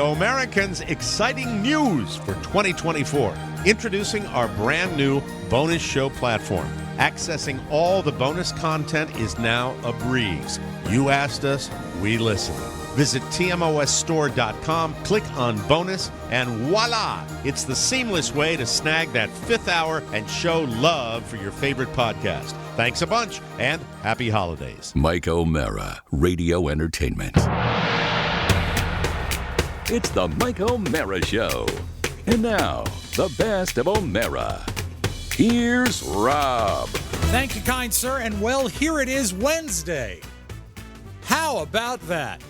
Hello, Americans. Exciting news for 2024. Introducing our brand new bonus show platform. Accessing all the bonus content is now a breeze. You asked us, we listened. Visit TMOSstore.com, click on bonus, and voila! It's the seamless way to snag that fifth hour and show love for your favorite podcast. Thanks a bunch, and happy holidays. Mike O'Mara, Radio Entertainment. It's the Mike O'Mara Show. And now, the best of O'Mara. Here's Rob. Thank you, kind sir. And well, here it is, Wednesday. How about that?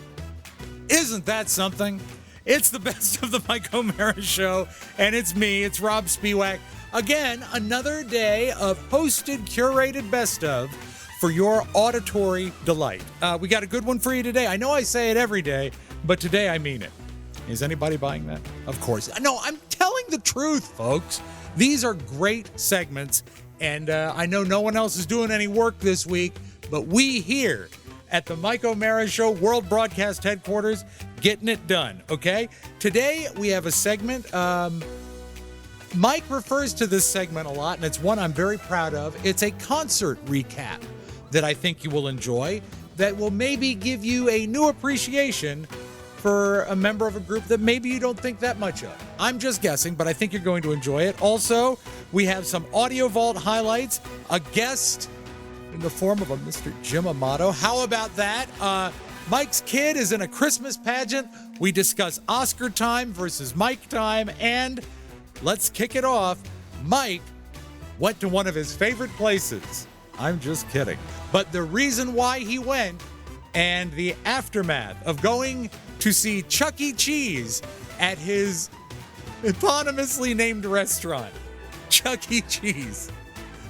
Isn't that something? It's the best of the Mike O'Mara Show, and it's me, it's Rob Spiewak. Again, another day of hosted, curated best of for your auditory delight. We got a good one for you today. I know I say it every day, but today I mean it. Is anybody buying that? Of course. No, I'm telling the truth, folks. These are great segments, and I know no one else is doing any work this week, but we here at the Mike O'Mara Show World Broadcast Headquarters getting it done, okay? Today we have a segment. Mike refers to this segment a lot, and it's one I'm very proud of. It's a concert recap that I think you will enjoy that will maybe give you a new appreciation for a member of a group that maybe you don't think that much of. I'm just guessing, but I think you're going to enjoy it. Also, we have some Audio Vault highlights, a guest in the form of a Mr. Jim Amato. How about that? Mike's kid is in a Christmas pageant. We discuss Oscar time versus Mike time, and let's kick it off. Mike went to one of his favorite places. I'm just kidding. But the reason why he went and the aftermath of going to see Chuck E. Cheese at his eponymously named restaurant, Chuck E. Cheese.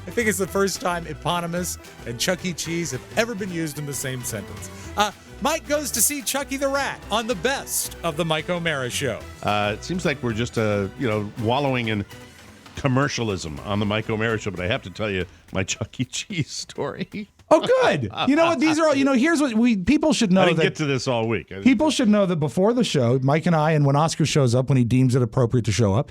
I think it's the first time eponymous and Chuck E. Cheese have ever been used in the same sentence. Mike goes to see Chucky the Rat on the best of the Mike O'Mara Show. It seems like we're just, wallowing in commercialism on the Mike O'Mara Show, but I have to tell you my Chuck E. Cheese story. Oh, good. You know what? These are all, here's what people should know. I didn't get to this all week. People should know that before the show, Mike and I, and when Oscar shows up, when he deems it appropriate to show up,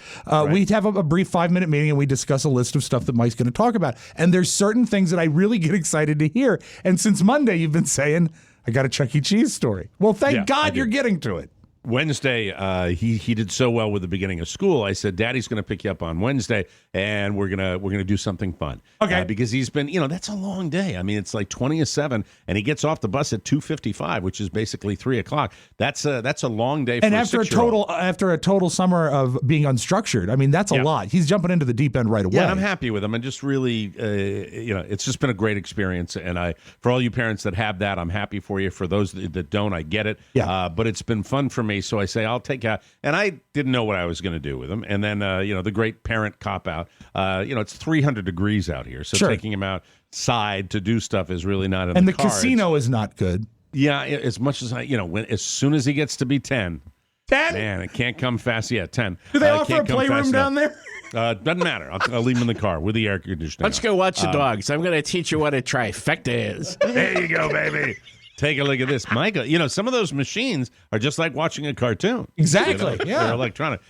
we have a brief 5-minute meeting and we discuss a list of stuff that Mike's going to talk about. And there's certain things that I really get excited to hear. And since Monday, you've been saying, I got a Chuck E. Cheese story. Well, thank God you're getting to it. Wednesday, he did so well with the beginning of school. I said, Daddy's going to pick you up on Wednesday, and we're gonna do something fun. Okay. Because he's been, that's a long day. I mean, it's like 20 to 7, and he gets off the bus at 2:55, which is basically 3 o'clock. That's a long day. And for after a total summer of being unstructured, I mean, that's a lot. He's jumping into the deep end right away. Yeah, I'm happy with him. And just really, it's just been a great experience. And for all you parents that have that, I'm happy for you. For those that don't, I get it. Yeah. But it's been fun for me. So I say, I'll take out. And I didn't know what I was going to do with him. And then, the great parent cop out. It's 300 degrees out here. So taking him outside to do stuff is really not in the cards. And the casino is not good. Yeah, as much as as soon as he gets to be 10. 10? Man, it can't come fast. Yeah, 10. Do they offer a playroom down there? Doesn't matter. I'll leave him in the car with the air conditioning. Let's go watch the dogs. I'm going to teach you what a trifecta is. There you go, baby. Take a look at this. Micah, some of those machines are just like watching a cartoon. Exactly, yeah. They're electronic.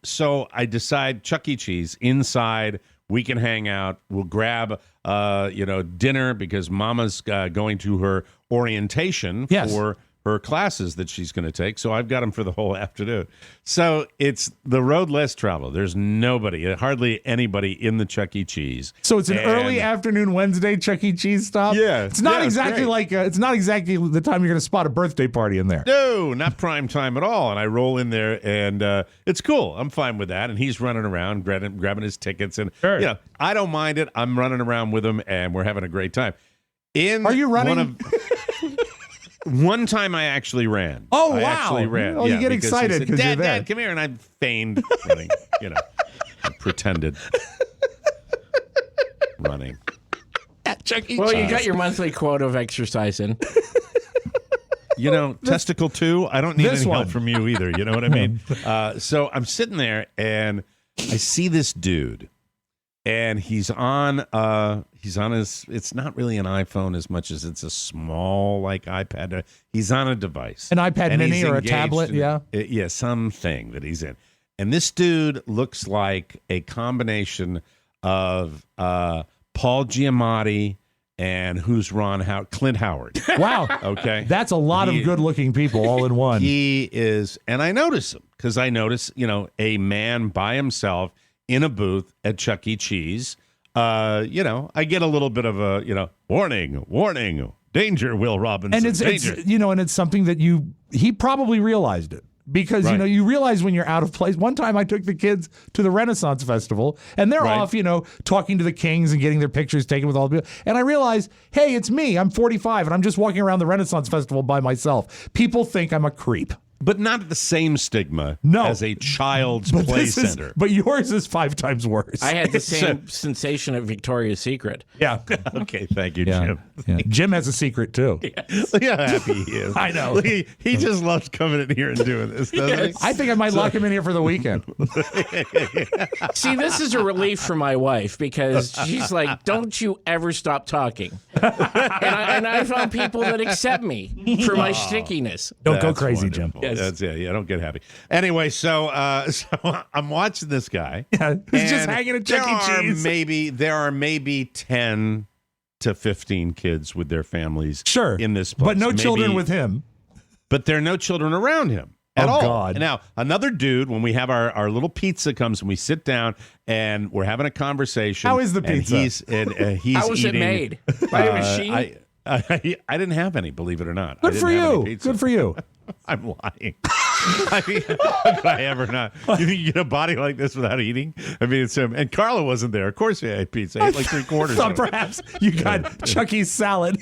So I decide Chuck E. Cheese inside. We can hang out. We'll grab, dinner because Mama's going to her orientation for her classes that she's going to take. So I've got them for the whole afternoon. So it's the road less traveled. There's hardly anybody in the Chuck E. Cheese. So it's an early afternoon Wednesday Chuck E. Cheese stop? Yeah. It's not exactly it's not exactly the time you're going to spot a birthday party in there. No, not prime time at all. And I roll in there and it's cool. I'm fine with that. And he's running around grabbing his tickets. And I don't mind it. I'm running around with him and we're having a great time. Are you running? One time I actually ran. Oh, wow. I actually ran. Oh, you get excited because you're there. Dad, come here. And I feigned running, I pretended running. Chuck E. Well, you got your monthly quota of exercise in. Testicle 2, I don't need any help from you either. You know what I mean? So I'm sitting there and I see this dude. and he's on his. It's not really an iPhone as much as it's a small like iPad. He's on a device, An iPad and Mini he's or a engaged tablet, yeah. something that he's in. And this dude looks like a combination of Paul Giamatti and who's Ron Howard? Clint Howard. Wow. Okay. That's a lot of good-looking people all in one. He is, and I notice him because I notice, a man by himself in a booth at Chuck E. Cheese. I get a little bit of a, warning, danger, Will Robinson. And it's danger. and it's something that he probably realized it. Because, Right. you realize when you're out of place. One time I took the kids to the Renaissance Festival, and they're Right. off, talking to the kings and getting their pictures taken with all the people. And I realized, hey, it's me. I'm 45, and I'm just walking around the Renaissance Festival by myself. People think I'm a creep. But not the same stigma No. as a child's play center. But yours is 5 times worse. I had the same sensation at Victoria's Secret. yeah. Okay, thank you, Yeah. Jim. Yeah. Jim has a secret, too. Look how happy he is. I know. Look, he just loves coming in here and doing this, doesn't he? I think I might lock him in here for the weekend. See, this is a relief for my wife because she's like, don't you ever stop talking. and I found people that accept me for my stickiness. Don't go That's crazy, wonderful. Jim. Yes. Don't get happy. Anyway, so I'm watching this guy. Yeah, he's just and hanging at Chuck E. Cheese. There are maybe 10 to 15 kids with their families. Sure. In this place. But no children Maybe- with him. But there are no children around him at Oh, all. God. Now, another dude, when we have our little pizza comes and we sit down and we're having a conversation. How is the and pizza? he's How was it eating, made? By a machine? I didn't have any, believe it or not. Good I for didn't have any you. pizza. Good for you. I'm lying. I mean, how could I ever not? You think you get a body like this without eating? I mean, it's him. And Carla wasn't there. Of course, we had pizza. I ate like 3/4 Thought of it. perhaps you got Chuck E. salad.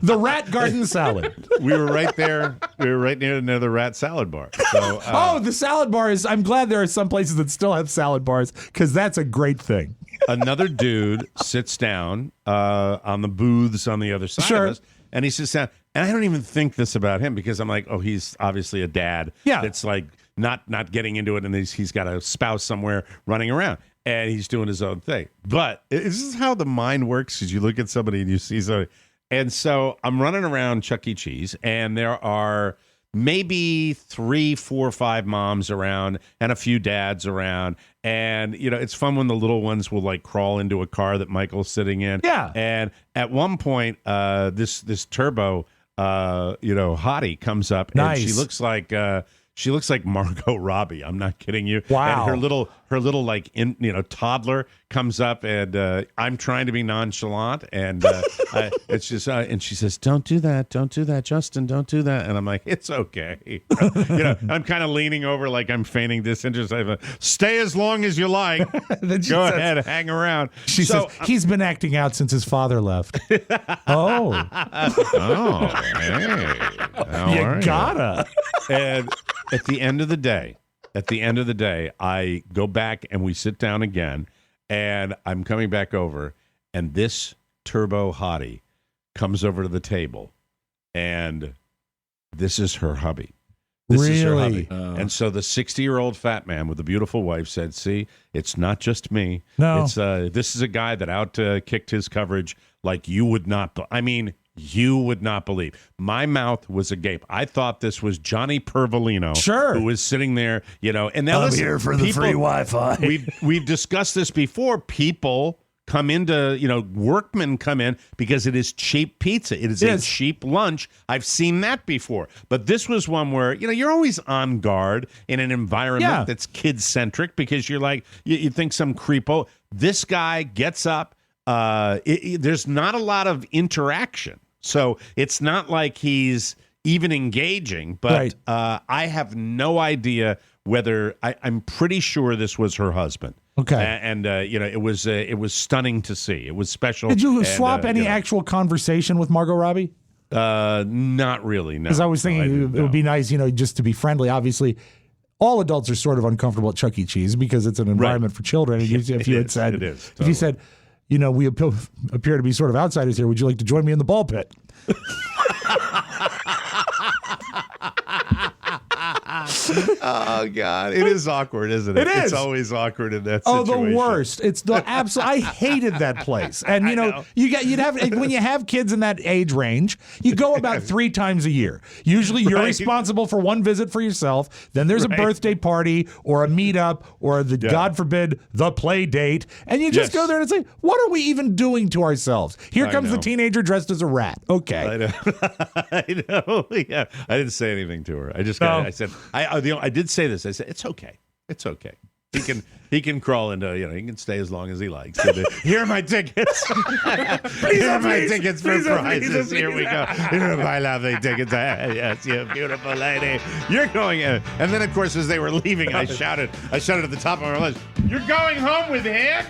The rat garden salad. We were right there. We were right near another rat salad bar. So, The salad bar is. I'm glad there are some places that still have salad bars because that's a great thing. another dude sits down on the booths on the other side Sure. of us, and he sits down. And I don't even think this about him because I'm like, oh, he's obviously a dad. Yeah. That's like not getting into it, and he's got a spouse somewhere running around, and he's doing his own thing. But this is how the mind works: is you look at somebody and you see somebody. And so I'm running around Chuck E. Cheese, and there are maybe 3, 4, 5 moms around and a few dads around. And, it's fun when the little ones will like crawl into a car that Michael's sitting in. Yeah. And at one point, this turbo, hottie comes up, Nice. and she looks like Margot Robbie. I'm not kidding you. Wow. And her little like toddler comes up, and I'm trying to be nonchalant, and it's just and she says, "Don't do that, Justin, don't do that." And I'm like, "It's okay." I'm kind of leaning over like I'm feigning disinterest. I stay as long as you like. Then she Go says- ahead, hang around. She says he's been acting out since his father left. Oh, hey, how you are you? gotta. And at the end of the day, I go back and we sit down again, and I'm coming back over, and this turbo hottie comes over to the table, and this is her hubby. This is her Really? hubby. And so the 60-year-old fat man with a beautiful wife said, "See, it's not just me. No. It's this is a guy that out kicked his coverage like you would not. You would not believe. My mouth was agape. I thought this was Johnny Pervolino, Sure. who was sitting there, and now listen, here for the free Wi-Fi. We've discussed this before. People come into, workmen come in because it is cheap pizza. It is Yes. a cheap lunch. I've seen that before. But this was one where, you're always on guard in an environment Yeah. that's kid-centric because you're like, you think some creepo. This guy gets up. There's not a lot of interaction. So it's not like he's even engaging, but Right. I have no idea whether I'm pretty sure this was her husband. Okay. And it was stunning to see. It was special. Did you And, swap any actual conversation with Margot Robbie? Not really. No. Because I was thinking didn't, it would be nice, just to be friendly. Obviously, all adults are sort of uncomfortable at Chuck E. Cheese because it's an environment for children. And if you had said, it is, if you said, we appear to be sort of outsiders here. Would you like to join me in the ball pit? Oh God, it is awkward, isn't it? It is. It's always awkward in that Oh, situation. the worst! It's the absolute. I hated that place. And you know, you'd have when you have kids in that age range, you go about 3 times a year. Usually, you're Right. responsible for one visit for yourself. Then there's a birthday party or a meetup or the God forbid the play date, and you just Yes. go there and say, "What are we even doing to ourselves?" Here I comes the know. teenager dressed as a rat. Okay. I know. I know. Yeah, I didn't say anything to her. I just No. I said I did say this. I said it's okay. It's okay. He can crawl into, he can stay as long as he likes. Here are my tickets. Here are my tickets for prizes. Here we go. Here are my lovely tickets. Yes, you beautiful lady. You're going in. And then, of course, as they were leaving, I shouted at the top of my lungs, "You're going home with him?"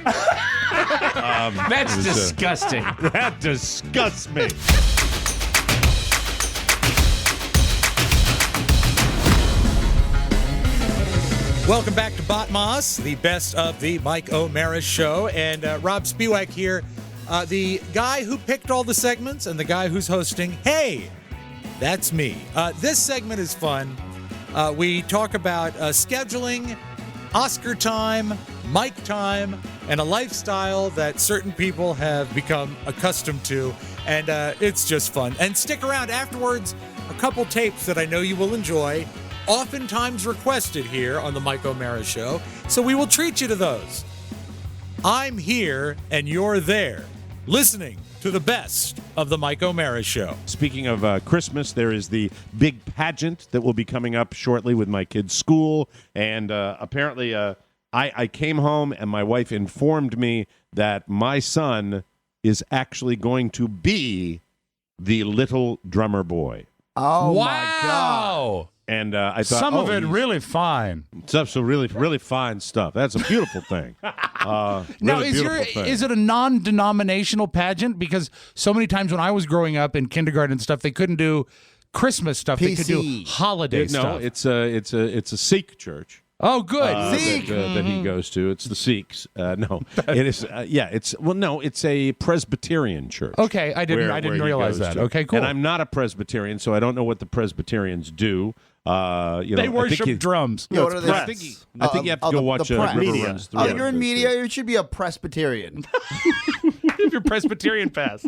That's disgusting. That disgusts me. Welcome back to Bot Moss, the best of the Mike O'Mara Show. And Rob Spiewak here, the guy who picked all the segments and the guy who's hosting. Hey, that's me. This segment is fun. We talk about scheduling, Oscar time, Mike time, and a lifestyle that certain people have become accustomed to. And it's just fun. And stick around afterwards, a couple tapes that I know you will enjoy. Oftentimes requested here on the Mike O'Mara Show, so we will treat you to those. I'm here and you're there, listening to the best of the Mike O'Mara Show. Speaking of Christmas, there is the big pageant that will be coming up shortly with my kids' school, and apparently I came home and my wife informed me that my son is actually going to be the little drummer boy. Oh, wow. my God. And I thought, Some of it he's- really fine. stuff, so really fine stuff. That's a beautiful thing. Now, Really is beautiful thing. it a non-denominational pageant? Because so many times when I was growing up in kindergarten and stuff, they couldn't do Christmas stuff. They could do PC. holiday No, stuff. it's a Sikh church. Oh, good. Sikh. That he goes to. It's the Sikhs. No, it is. It's a Presbyterian church. Okay, I didn't where he realize goes that. to. Okay, cool. And I'm not a Presbyterian, so I don't know what the Presbyterians do. They I think worship drums. You go to the I think you have to go watch press. River Runs Through. Oh, you're in media. You should be a Presbyterian. Your Presbyterian pass.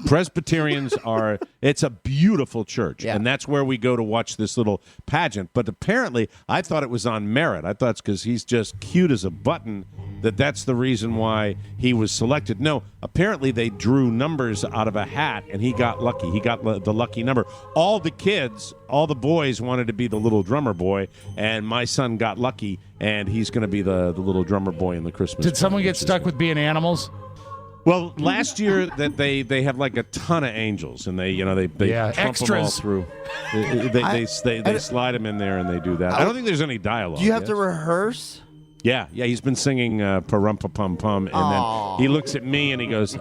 Presbyterians are, it's a beautiful church, Yeah. and that's where we go to watch this little pageant. But apparently, I thought it was on merit. I thought it's because he's just cute as a button that's the reason why he was selected. No, apparently they drew numbers out of a hat, and he got lucky. He got the lucky number. All the kids, all the boys wanted to be the little drummer boy, and my son got lucky, and he's going to be the little drummer boy in the Christmas. Did someone party, get which is stuck with being animals? Well, last year that they have like a ton of angels, and they Yeah, trump them all extras. through. They slide them in there, and they do that. I don't think there's any dialogue. Do you have to yes? rehearse? Yeah. He's been singing "Parumpa Pum Pum," and then he looks at me and he goes,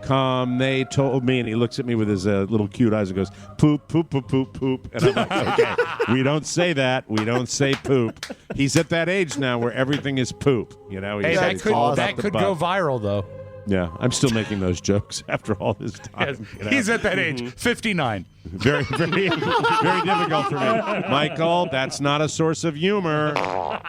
"Come, they told me," and he looks at me with his little cute eyes and goes, "Poop, poop, poop, poop, poop," and I'm like, "Okay, we don't say that. We don't say poop." He's at that age now where everything is poop. You know, Hey, he's, that it's could all that about the could butt. go viral though. Yeah, I'm still making those jokes after all this time. you know? He's at that age, 59. Very, very, very difficult for me. Michael, that's not a source of humor.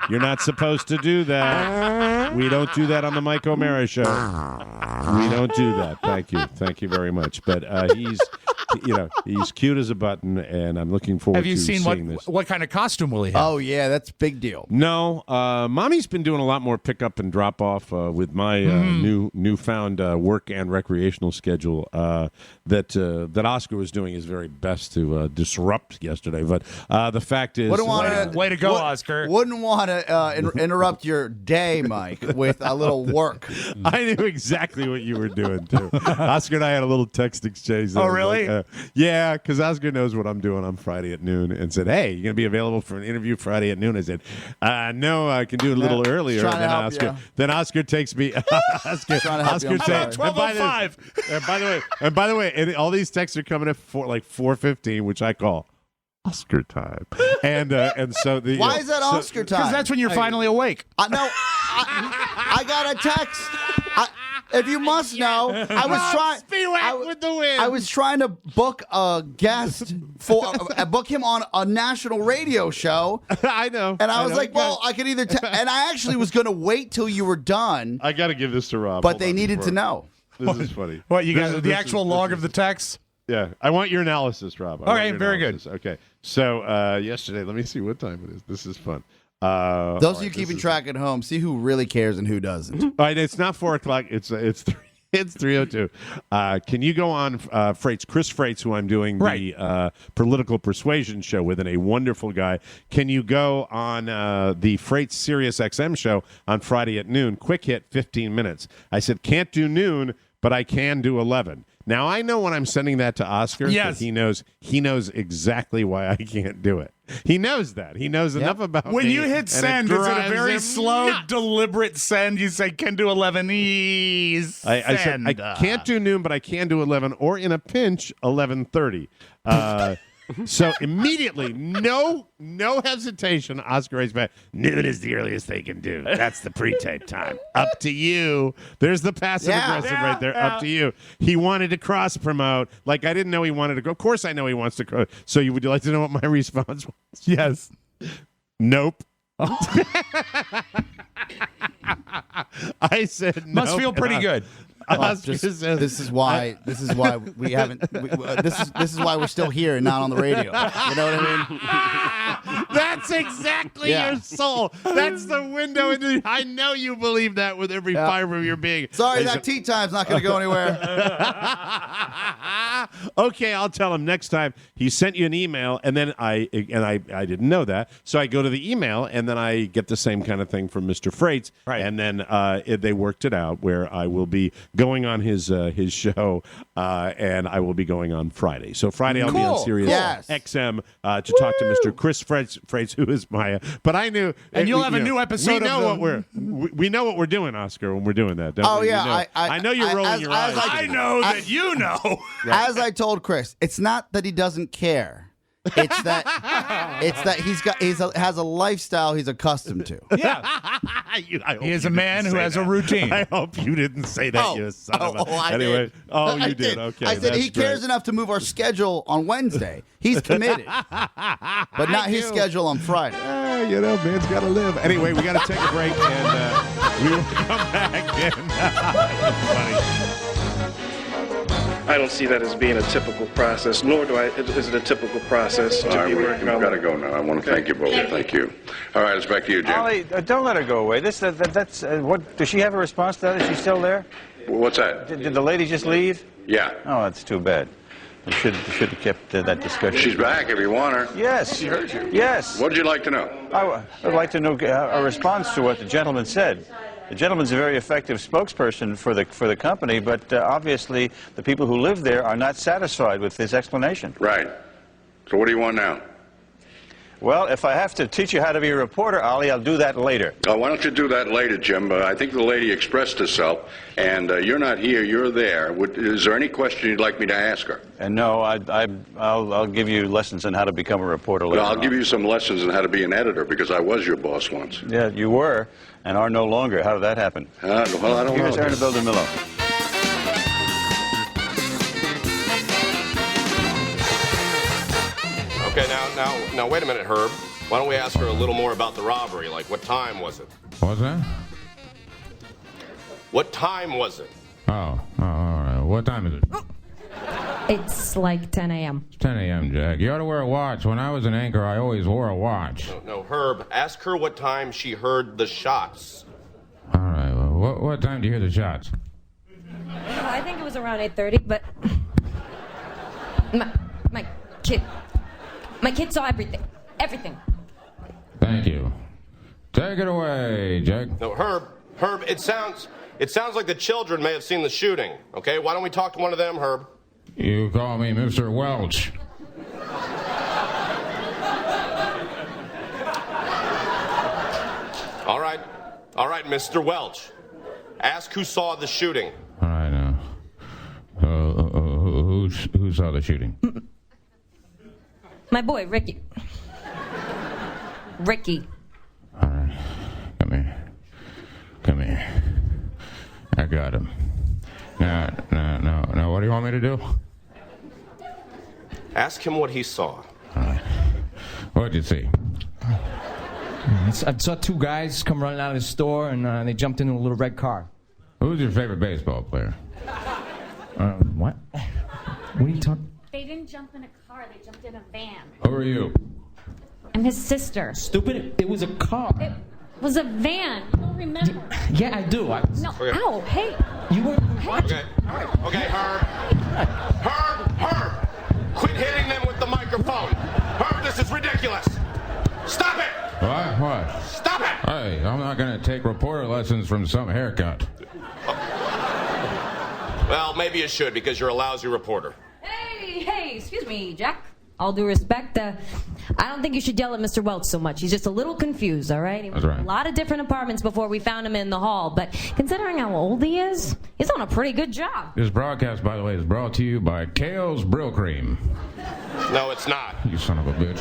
You're not supposed to do that. We don't do that on the Mike O'Mara Show. We don't do that. Thank you. Thank you very much. But he's cute as a button, and I'm looking forward Have you to seen seeing this. what kind of costume will he have? Oh, yeah, that's a big deal. No, Mommy's been doing a lot more pickup and drop off with my newfound work and recreational schedule that Oscar was doing his very best to disrupt yesterday. But the fact is, Wouldn't want Way to go, Oscar. Wouldn't want to interrupt your day, Mike, with a little work. I knew exactly what you were doing too. Oscar and I had a little text exchange. Oh, really? Yeah, because Oscar knows what I'm doing on Friday at noon, and said, "Hey, you gonna be available for an interview Friday at noon?" I said, "No, I can do it a little earlier." trying to And help then Oscar takes me. Oscar Trying to help you, I'm takes. sorry. And by the way, and all these texts are coming at 4:15, which I call Oscar time, and so the. Why is that Oscar time? Because that's when you're finally awake. No, I got a text. If you must know, I was trying. Spiewak with the win. I was trying to book a guest for book him on a national radio show. I know. And I was know. like, well, I could either. And I actually was going to wait till you were done, I got to give this to Rob. but Hold they on needed before- to know. This is funny. What you got? This The is- actual this log is- of the text. Yeah, I want your analysis, Rob. I want Okay, your very good. analysis. Okay, so yesterday, let me see what time it is. This is fun. Those of you keeping track at home, see who really cares and who doesn't. All right, it's not 4 o'clock. It's 3:02. Can you go on Chris Freitz, who I'm doing the political persuasion show with, and a wonderful guy. Can you go on the Freitz Sirius XM show on Friday at noon? Quick hit, 15 minutes. I said, can't do noon, but I can do 11. Now, I know when I'm sending that to Oscar Yes. that he knows exactly why I can't do it. He knows that. He knows enough about When me, you hit and send, is it a drives very him slow, nuts. deliberate send? You say, can do 11. I said I can't do noon, but I can do 11, or in a pinch, 11:30. So immediately, no hesitation. Oscar raised back. Noon is the earliest they can do. That's the pre-tape time. Up to you. There's the passive aggressive right there. Up to you. He wanted to cross promote. Like I didn't know he wanted to go. Of course, I know he wants to. So would you like to know what my response was? Yes. Nope. I said Must nope, feel pretty and good. Oscar Just- says, this is why we haven't. This is why we're still here and not on the radio. You know what I mean? That's exactly Yeah. your soul. That's the window into. I know you believe that with every fiber of your being. Sorry, I that said, tea time's not going to go anywhere. okay, I'll tell him next time. He sent you an email, and then I didn't know that, so I go to the email, and then I get the same kind of thing from Mr. Freitz, Right. And then they worked it out where I will be going on his show, and I will be going on Friday. So Friday I'll be on Cool. Sirius Yes. XM to talk to Mr. Chris Freitz, who is my. But I knew, And you'll have a new episode We know of we know what we're doing, Oscar, when we're doing that. Don't Oh, we? yeah, We know. I know you're rolling as- your as eyes. I know that you know. As I told Chris, it's not that he doesn't care. It's that he has a lifestyle he's accustomed to. Yeah. I hope He is you a man didn't who say has a that. routine. I hope you didn't say that, you son of a. I anyway, did. oh, I you did. Okay, I said that's he cares great. enough to move our schedule on Wednesday. He's committed, but not his schedule on Friday. Man's got to live. Anyway, we got to take a break, and we will come back. It's funny. I don't see that as being a typical process, nor is it a typical process to All right, be we've working on. got to go now. I want to thank you both. Thank you. All right, it's back to you, Jim. Ollie, don't let her go away. That's what. Does she have a response to that? Is she still there? What's that? Did the lady just leave? Yeah. Oh, that's too bad. We should have kept that discussion. She's back if you want her. Yes. She heard you. Yes. What would you like to know? I would like to know a response to what the gentleman said. The gentleman's a very effective spokesperson for the company, but obviously the people who live there are not satisfied with his explanation. Right. So what do you want now? Well, if I have to teach you how to be a reporter, Ollie, I'll do that later. Why don't you do that later, Jim? I think the lady expressed herself, and you're not here, you're there. Is there any question you'd like me to ask her? And no, I'll give you lessons on how to become a reporter later. Well, I'll on. give you some lessons on how to be an editor, because I was your boss once. Yeah, you were, and are no longer. How did that happen? Well, I don't Here's know. Ernest DeMillo. Okay, now, wait a minute, Herb. Why don't we ask her a little more about the robbery? Like, what time was it? What's that? What time was it? Oh, all right. What time is it? It's like 10 a.m. It's 10 a.m., Jack. You ought to wear a watch. When I was an anchor, I always wore a watch. No, Herb, ask her what time she heard the shots. All right. Well, what time do you hear the shots? Well, I think it was around 8:30, but my kid saw everything. Everything. Thank you. Take it away, Jack. No, Herb, it sounds like the children may have seen the shooting. Okay, why don't we talk to one of them, Herb? You call me Mr. Welch. All right, Mr. Welch. Ask who saw the shooting. All right, now. Who saw the shooting? My boy, Ricky. Ricky. All right. Come here. I I got him. Now, what do you want me to do? Ask him what he saw. What did you see? I saw two guys come running out of the store, and they jumped into a little red car. Who's your favorite baseball player? What? What are you talking? They didn't jump in a car, they jumped in a van. Who are you? I'm his sister. Stupid, it was a car. It was a van. You don't remember? Yeah, I do. No, Okay. ow, hey. You were Okay. Okay, Herb. Quit hitting them with the microphone. Herb, this is ridiculous. Stop it. What? Stop it. Hey, I'm not going to take reporter lessons from some haircut. Well, maybe you should because you're a lousy reporter. Hey, excuse me, Jack. All due respect, I don't think you should yell at Mr. Welch so much. He's just a little confused, all right? He was That's right. in a lot of different apartments before we found him in the hall, but considering how old he is, he's on a pretty good job. This broadcast, by the way, is brought to you by Kale's Brill Cream. No, it's not. You son of a bitch.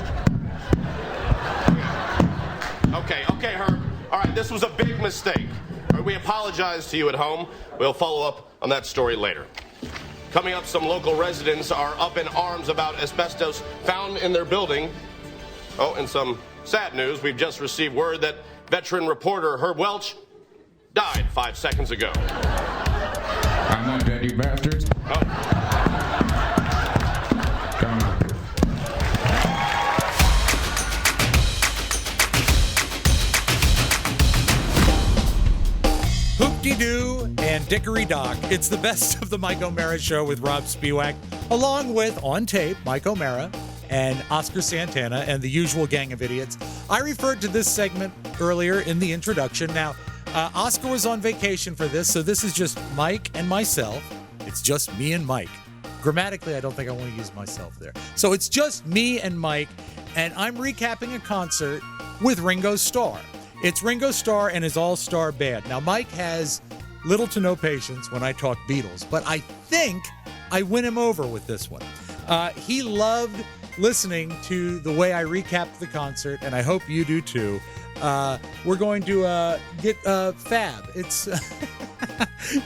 Okay, Herb. All right, this was a big mistake. All right, we apologize to you at home. We'll follow up on that story later. Coming up, some local residents are up in arms about asbestos found in their building. Oh, and some sad news. We've just received word that veteran reporter Herb Welch died 5 seconds ago. I'm not dead, you bastards. Oh. Come on. Hoop-de-doo and dickory-dock. It's the best of the Mike O'Mara Show with Rob Spiewak, along with, on tape, Mike O'Mara and Oscar Santana and the usual gang of idiots. I referred to this segment earlier in the introduction. Now, Oscar was on vacation for this, so this is just Mike and myself. It's just me and Mike. Grammatically, I don't think I want to use myself there. So it's just me and Mike, and I'm recapping a concert with Ringo Starr. It's Ringo Starr and his all-star band. Now, Mike has little to no patience when I talk Beatles, but I think I win him over with this one. He loved listening to the way I recapped the concert, and I hope you do too. We're going to get Fab. It's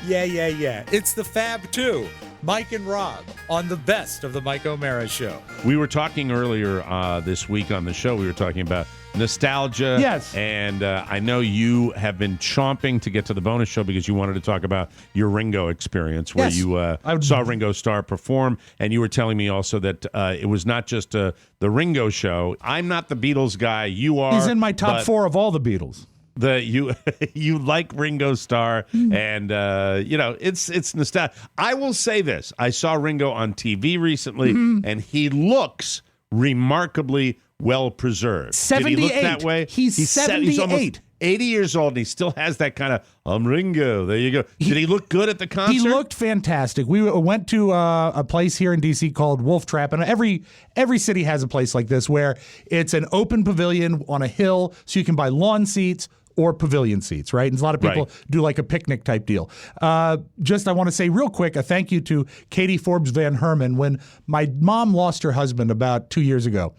yeah. It's the Fab 2. Mike and Rob on the best of the Mike O'Mara Show. We were talking earlier this week on the show, we were talking about nostalgia. Yes. And I know you have been chomping to get to the bonus show because you wanted to talk about your Ringo experience where Yes. you saw Ringo Starr perform. And you were telling me also that it was not just the Ringo show. I'm not the Beatles guy. You are. He's in my top but 4 of all the Beatles. You like Ringo Starr, and it's nostalgia. I will say this: I saw Ringo on TV recently, and he looks remarkably well preserved. 78. Did he look that way? He's 78. He's almost 80 years old, and he still has that kind of Ringo. There you go. Did he look good at the concert? He looked fantastic. We went to a place here in D.C. called Wolf Trap, and every city has a place like this where it's an open pavilion on a hill, so you can buy lawn seats or pavilion seats, right? And a lot of people do like a picnic type deal. I want to say real quick a thank you to Katie Forbes Van Herman. When my mom lost her husband about 2 years ago,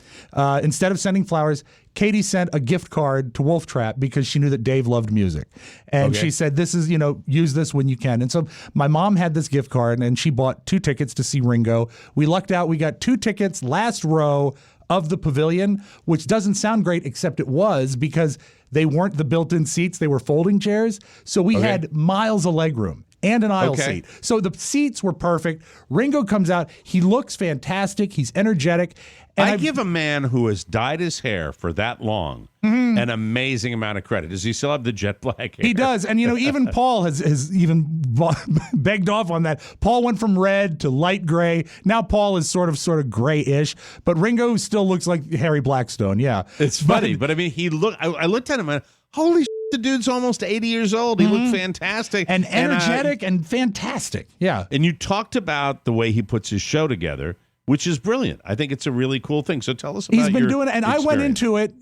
instead of sending flowers, Katie sent a gift card to Wolf Trap because she knew that Dave loved music. And she said, this is, use this when you can. And so my mom had this gift card and she bought 2 tickets to see Ringo. We lucked out. We got 2 tickets, last row of the pavilion, which doesn't sound great, except it was because they weren't the built-in seats. They were folding chairs. So we had miles of legroom and an aisle seat. So the seats were perfect. Ringo comes out. He looks fantastic. He's energetic. And I give a man who has dyed his hair for that long an amazing amount of credit. Does he still have the jet black hair? He does. And, even Paul has even begged off on that. Paul went from red to light gray. Now Paul is sort of grayish, but Ringo still looks like Harry Blackstone. Yeah. It's funny, but I mean, I looked at him and holy shit, the dude's almost 80 years old. He looked fantastic. And energetic and fantastic. Yeah. And you talked about the way he puts his show together, which is brilliant. I think it's a really cool thing. So tell us about He's been doing it, and experience. I went into it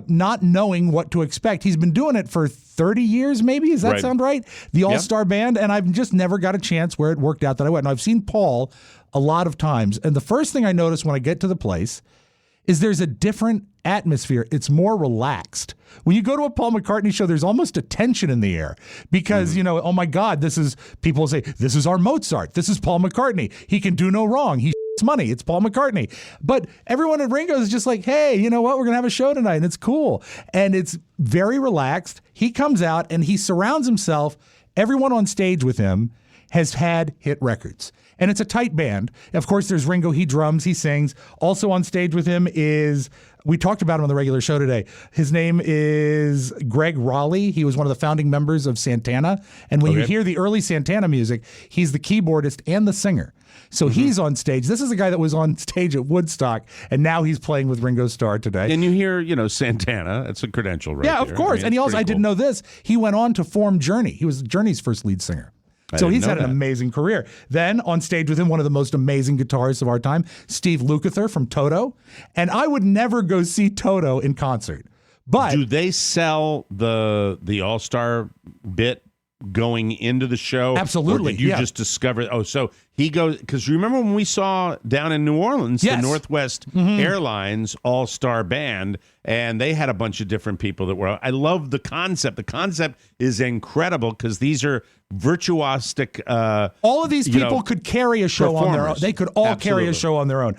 not knowing what to expect. He's been doing it for 30 years, maybe. Does that sound right? The All-Star Band, and I've just never got a chance where it worked out that I went. And I've seen Paul a lot of times, and the first thing I noticed when I get to the place is there's a different atmosphere. It's more relaxed. When you go to a Paul McCartney show, there's almost a tension in the air because, oh my God, people say, this is our Mozart. This is Paul McCartney. He can do no wrong. He money. It's Paul McCartney. But everyone at Ringo is just like, hey, you know what? We're going to have a show tonight and it's cool. And it's very relaxed. He comes out and he surrounds himself. Everyone on stage with him has had hit records. And it's a tight band. Of course, there's Ringo. He drums, he sings. Also on stage with him is, we talked about him on the regular show today. His name is Greg Raleigh. He was one of the founding members of Santana. And when you hear the early Santana music, he's the keyboardist and the singer. So he's on stage. This is a guy that was on stage at Woodstock, and now he's playing with Ringo Starr today. And you hear, Santana. That's a credential, right? Yeah, of course. And he also, I didn't know this, he went on to form Journey. He was Journey's first lead singer. So he's had an amazing career. Then on stage with him, one of the most amazing guitarists of our time, Steve Lukather from Toto. And I would never go see Toto in concert. But do they sell the All-Star bit going into the show? Absolutely. Or did you just discover? Oh, so he goes, because remember when we saw down in New Orleans, the Northwest Airlines All-Star Band, and they had a bunch of different people that were. I love the concept. The concept is incredible because these are virtuosic. All of these people could carry a show on their own. They could all carry a show on their own.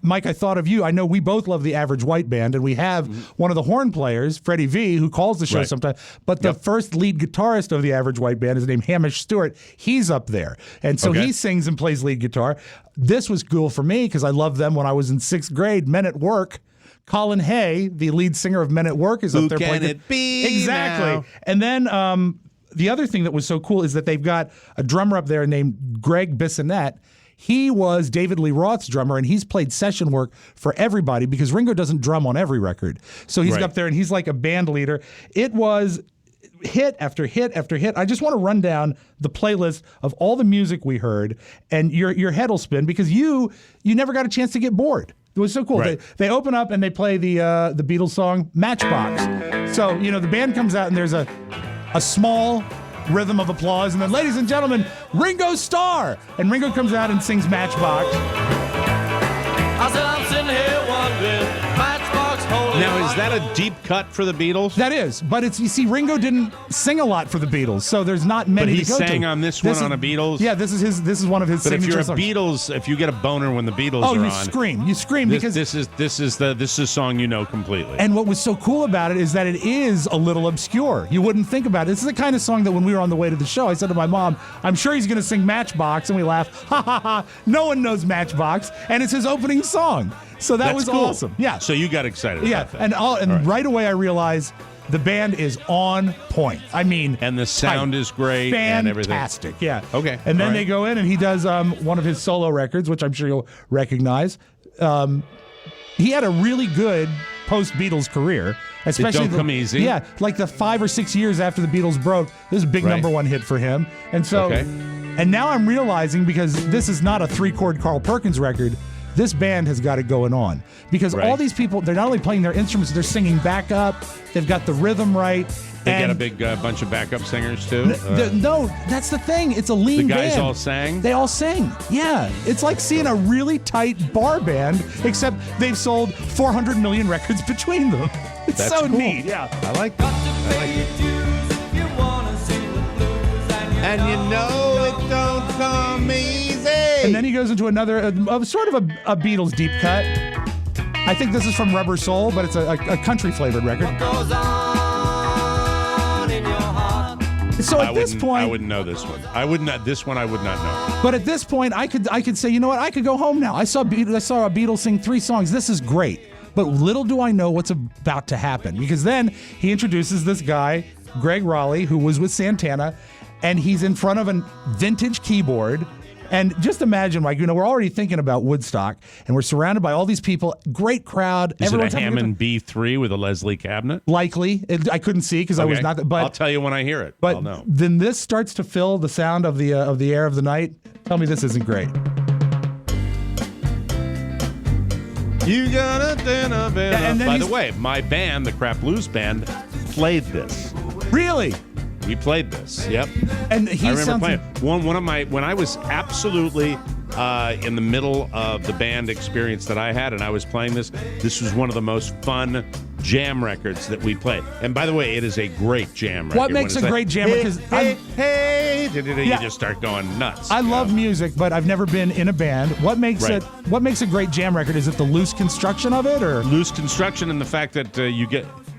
Mike, I thought of you. I know we both love the Average White Band, and we have one of the horn players, Freddie V, who calls the show sometimes. But the first lead guitarist of the Average White Band is named Hamish Stewart. He's up there. And so he sings and plays lead guitar. This was cool for me because I loved them when I was in 6th grade. Men at Work. Colin Hay, the lead singer of Men at Work, is up there playing. Who can it be Exactly. now? And then the other thing that was so cool is that they've got a drummer up there named Greg Bissonette. He was David Lee Roth's drummer, and he's played session work for everybody because Ringo doesn't drum on every record. So he's up there, and he's like a band leader. It was hit after hit after hit. I just want to run down the playlist of all the music we heard, and your head will spin because you never got a chance to get bored. It was so cool. Right. They open up and they play the Beatles song Matchbox. So, the band comes out and there's a small rhythm of applause. And then, ladies and gentlemen, Ringo Starr. And Ringo comes out and sings Matchbox. I said I'm sitting here wondering, Matchbox holding. Now, is that a deep cut for the Beatles? That is. But you see, Ringo didn't sing a lot for the Beatles, so there's not many But he to go to. sang on this one on a Beatles? Yeah, this is one of his But if signature you're a songs. Beatles, if you get a boner when the Beatles are on, you scream because this is a song you know completely. And what was so cool about it is that it is a little obscure. You wouldn't think about it. This is the kind of song that when we were on the way to the show, I said to my mom, I'm sure he's going to sing Matchbox, and we laughed. Ha ha ha! No one knows Matchbox, and it's his opening song. So that was cool. awesome. Yeah. So you got excited. Yeah, about that. and right away I realized the band is on point. I mean, and the sound is great and everything. Fantastic. Yeah. Okay. And then they go in and he does one of his solo records, which I'm sure you'll recognize. He had a really good post-Beatles career. Especially Don't Come Easy. Yeah, like the 5 or 6 years after the Beatles broke, this is a big number one hit for him. And so, and now I'm realizing, because this is not a 3-chord Carl Perkins record, this band has got it going on. Because all these people, they're not only playing their instruments, they're singing back up, they've got the rhythm right. They got a big bunch of backup singers, too? No, that's the thing. It's a lean band. The guys all sang? They all sang. Yeah. It's like seeing a really tight bar band, except they've sold 400 million records between them. It's That's so cool. neat. Yeah. I like it. And you know it don't come easy. And then he goes into another, sort of a Beatles deep cut. I think this is from Rubber Soul, but it's a country flavored record. So at this point, I wouldn't know this one. This one I would not know. But at this point, I could say, you know what? I could go home now. I saw a Beatles sing 3 songs. This is great. But little do I know what's about to happen, because then he introduces this guy, Greg Raleigh, who was with Santana, and he's in front of a vintage keyboard. And just imagine, like, we're already thinking about Woodstock, and we're surrounded by all these people, great crowd. Is Everyone's it a having Hammond B3 with a Leslie cabinet? Likely. I couldn't see because I was not. But I'll tell you when I hear it. But I'll know. Then this starts to fill the sound of the air of the night. Tell me this isn't great. You got a dinner bell. And then By the way, my band, the Crap Blues Band, played this. Really? We played this. Yep. And he I remember sounds playing one of my when I was absolutely in the middle of the band experience that I had, and I was playing this. This was one of the most fun jam records that we played. And by the way, it is a great jam record. What makes a great jam record? You just start going nuts. I love music, but I've never been in a band. What makes Right. it? What makes a great jam record? Is it the loose construction of it, or loose construction and the fact that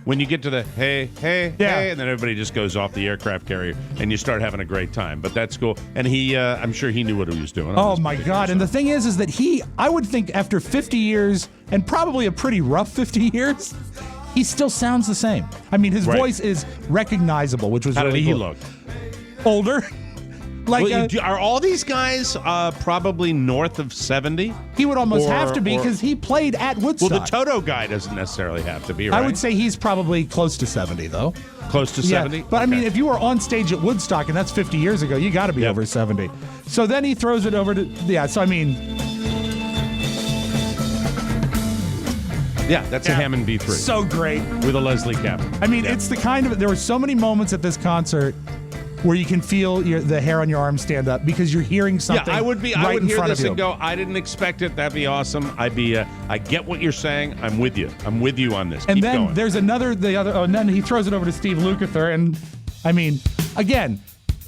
when you get to the hey, and then everybody just goes off the aircraft carrier and you start having a great time. But that's cool. And I'm sure he knew what he was doing. Oh my God! And the thing is that I would think after 50 years, and probably a pretty rough 50 years, he still sounds the same. I mean, his voice is recognizable, which was How really did he cool. look? Older. Are all these guys probably north of 70? He would almost have to be because he played at Woodstock. Well, the Toto guy doesn't necessarily have to be, right? I would say he's probably close to 70, though. Close to 70? But I mean, if you were on stage at Woodstock, and that's 50 years ago, you got to be over 70. So then he throws it over to, so I mean... Yeah, that's a Hammond B3. So great. With a Leslie cap. I mean, it's the kind of... There were so many moments at this concert where you can feel the hair on your arm stand up because you're hearing something I would right would in hear front this of you. and go, I didn't expect it. That'd be awesome. I get what you're saying. I'm with you. I'm with you on this. And Keep then going. there's and then he throws it over to Steve Lukather. And I mean, again,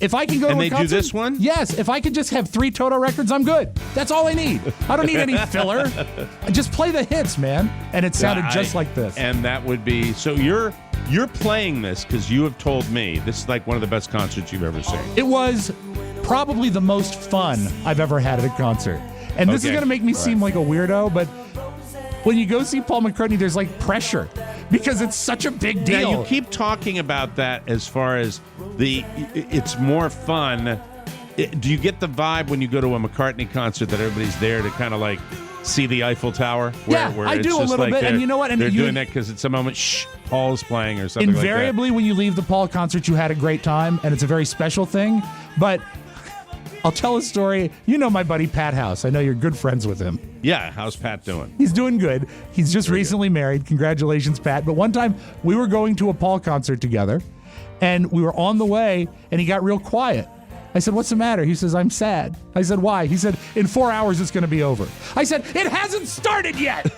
if I can go And to a they do concert, this one? Yes, if I could just have 3 Toto records, I'm good. That's all I need. I don't need any filler. Just play the hits, man. And it sounded just like this. And that would be so you're playing this because you have told me this is like one of the best concerts you've ever seen. It was probably the most fun I've ever had at a concert. And this is Okay. going to make me All seem like a weirdo, but when you go see Paul McCartney, there's like pressure because it's such a big deal. Now, you keep talking about that as far as it's more fun. Do you get the vibe when you go to a McCartney concert that everybody's there to kind of like see the Eiffel Tower? Yeah, I it's do a just little like bit. And you know what? And they're you- doing that because it's a moment, Paul's playing or something Invariably, when you leave the Paul concert, you had a great time, and it's a very special thing. But I'll tell a story. You know my buddy Pat House. I know you're good friends with him. Yeah, how's Pat doing? He's doing good. He's just recently married. Congratulations, Pat. But one time, we were going to a Paul concert together, and we were on the way, and he got real quiet. I said, "What's the matter?" He says, "I'm sad." I said, "Why?" He said, "In 4 hours, it's going to be over." I said, "It hasn't started yet."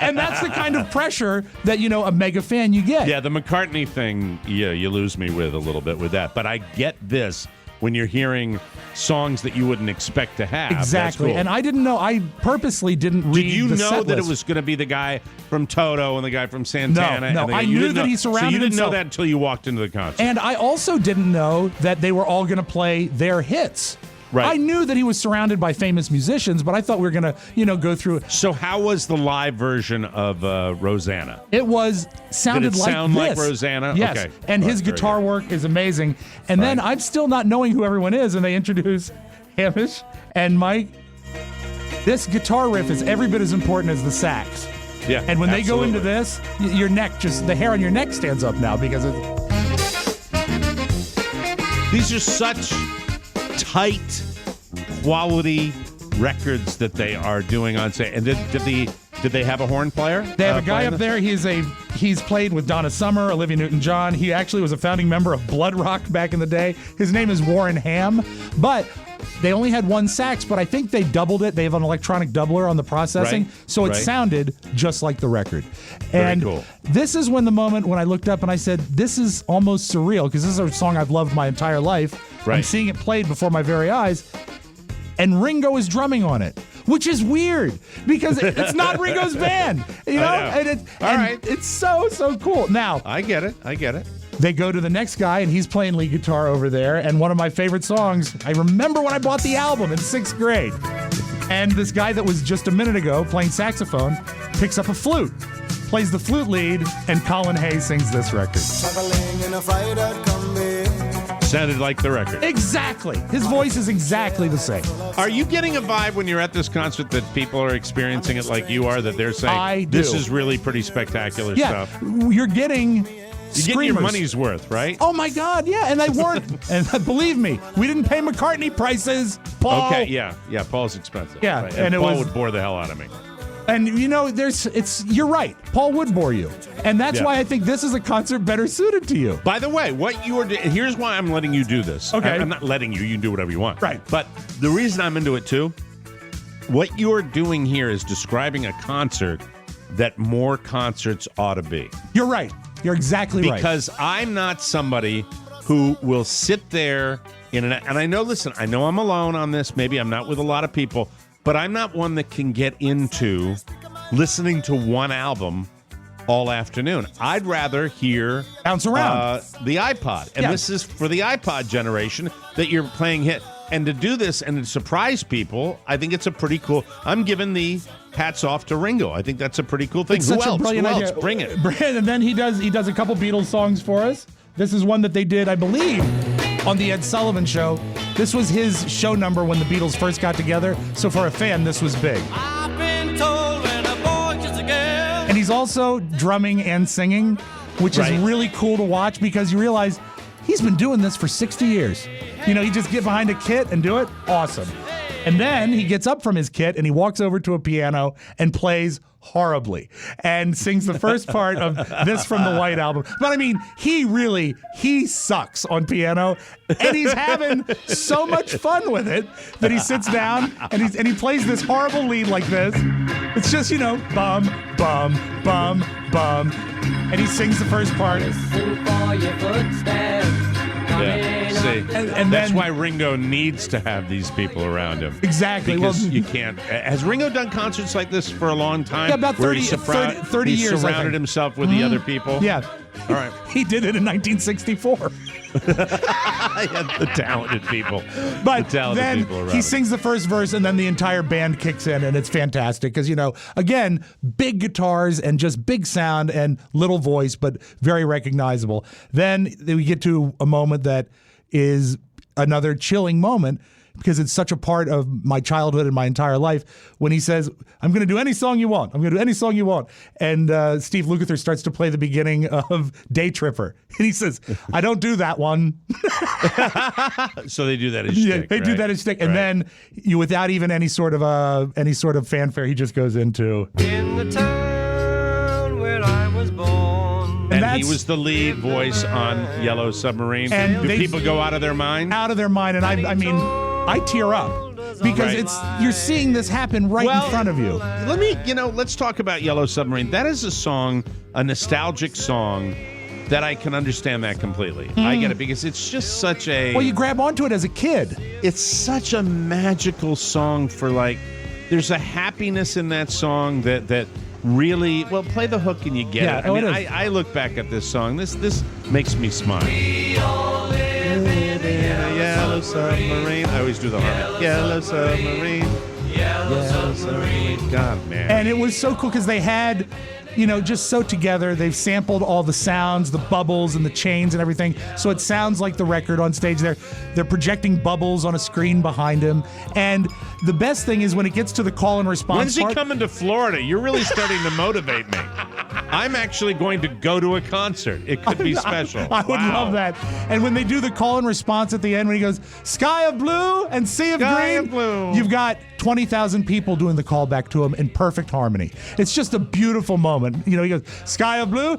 And that's the kind of pressure that, a mega fan you get. Yeah, the McCartney thing, you lose me with a little bit with that. But I get this when you're hearing songs that you wouldn't expect to have. That's Exactly. cool. And I didn't know. I purposely didn't read Did you the know set that it list. was going to be the guy from Toto and the guy from Santana? No, and the guy, I you knew didn't that know- he surrounded So you didn't himself- know that until you walked into the concert. And I also didn't know that they were all going to play their hits. Right. I knew that he was surrounded by famous musicians, but I thought we were going to, go through it. So how was the live version of Rosanna? It sounded Did it like sound like this. Rosanna? Yes. Okay. And All his right, very guitar work is amazing. And then I'm still not knowing who everyone is, and they introduce Hamish and Mike. This guitar riff is every bit as important as the sax. Yeah. And when they go into absolutely. this, your neck the hair on your neck stands up now because These are such tight quality records that they are doing on stage. And did they have a horn player? They have a guy playing up this? there. He's played with Donna Summer, Olivia Newton-John. He actually was a founding member of Blood Rock back in the day. His name is Warren Ham. But they only had one sax, but I think they doubled it. They have an electronic doubler on the processing, Right, so it right. sounded just like the record. Very And cool. this is when I looked up and I said, this is almost surreal because this is a song I've loved my entire life. I'm Right. seeing it played before my very eyes. And Ringo is drumming on it, which is weird because it's not Ringo's band, I know. And All right. it's so cool. Now I get it. they go to the next guy, and he's playing lead guitar over there. And one of my favorite songs, I remember when I bought the album in 6th grade, and this guy that was just a minute ago playing saxophone picks up a flute, plays the flute lead, and Colin Hay sings this record. Sounded like the record. Exactly. His voice is exactly the same. Are you getting a vibe when you're at this concert that people are experiencing it like you are, that they're saying, I this do. is really pretty spectacular Yeah, stuff? you're getting You're getting your screamers. money's worth, right? Oh my God, yeah, and they weren't. And believe me, we didn't pay McCartney prices, Paul. Okay, yeah, Paul's expensive. Yeah, right. and it Paul was- would bore the hell out of me. And you're right. Paul would bore you, and that's Yeah. why I think this is a concert better suited to you. By the way, here's why I'm letting you do this. Okay. I'm not letting you. You can do whatever you want. Right. But the reason I'm into it too what you're doing here is describing a concert that more concerts ought to be. You're right. You're exactly right. Because I'm not somebody who will sit there and I know, listen, I know I'm alone on this. Maybe I'm not with a lot of people, but I'm not one that can get into listening to one album all afternoon. I'd rather hear bounce around the iPod. And this is for the iPod generation that you're playing hit. And to do this and to surprise people, I think it's a pretty cool. I'm giving the hats off to Ringo. I think that's a pretty cool thing. It's Who such a else? brilliant Who else? idea. Bring it. And then he does a couple Beatles songs for us. This is one that they did, I believe, on the Ed Sullivan Show. This was his show number when the Beatles first got together. So for a fan, this was big. I've been told when a boy gets a girl. And he's also drumming and singing, which is really cool to watch because you realize he's been doing this for 60 years. You know, he just get behind a kit and do it. Awesome. And then he gets up from his kit and he walks over to a piano and plays horribly and sings the first part of this from the White Album. But I mean, he sucks on piano and he's having so much fun with it that he sits down and he plays this horrible lead like this. It's just, you know, bum, bum, bum, bum. And he sings the first part. Listen for your footsteps. Yeah, see, and that's then, why Ringo needs to have these people around him. Exactly. Because Well, you can't. Has Ringo done concerts like this for a long time? Yeah, about 30 where he 30 he years, I surrounded think. himself with the other people? Yeah. All right. He did it in 1964. The talented people. But the talented then people around he him. sings the first verse and then the entire band kicks in and it's fantastic because, you know, again, big guitars and just big sound and little voice, but very recognizable. Then we get to a moment that is another chilling moment because it's such a part of my childhood and my entire life when he says, I'm going to do any song you want. I'm going to do any song you want. And Steve Lukather starts to play the beginning of Day Tripper. And he says, I don't do that one. So they do that as Yeah, shtick, they do right? that as shtick. And then you, without even any sort of fanfare, he just goes into. In the town where I was born. And he was the lead voice on Yellow Submarine. And do they- people go out of their mind? Out of their mind. And I mean, I tear up because you're seeing this happen right in front of you. Let's talk about Yellow Submarine. That is a song, a nostalgic song that I can understand that completely. I get it because it's just such a... Well, you grab onto it as a kid. It's such a magical song for there's a happiness in that song that really, well, play the hook and you get it. I mean, it is. I look back at this song. This makes me smile. Yellow submarine. I always do the harmony. Yellow submarine. Yellow submarine. God, man. And it was so cool because they had, just so together. They've sampled all the sounds, the bubbles and the chains and everything. So it sounds like the record on stage. They're projecting bubbles on a screen behind him. And the best thing is when it gets to the call and response When's he part, coming to Florida? You're really starting to motivate me. I'm actually going to go to a concert. It could be special. I would love that. And when they do the call and response at the end, when he goes, sky of blue and sea of Sky green, of blue. You've got 20,000 people doing the call back to him in perfect harmony. It's just a beautiful moment. He goes, sky of blue,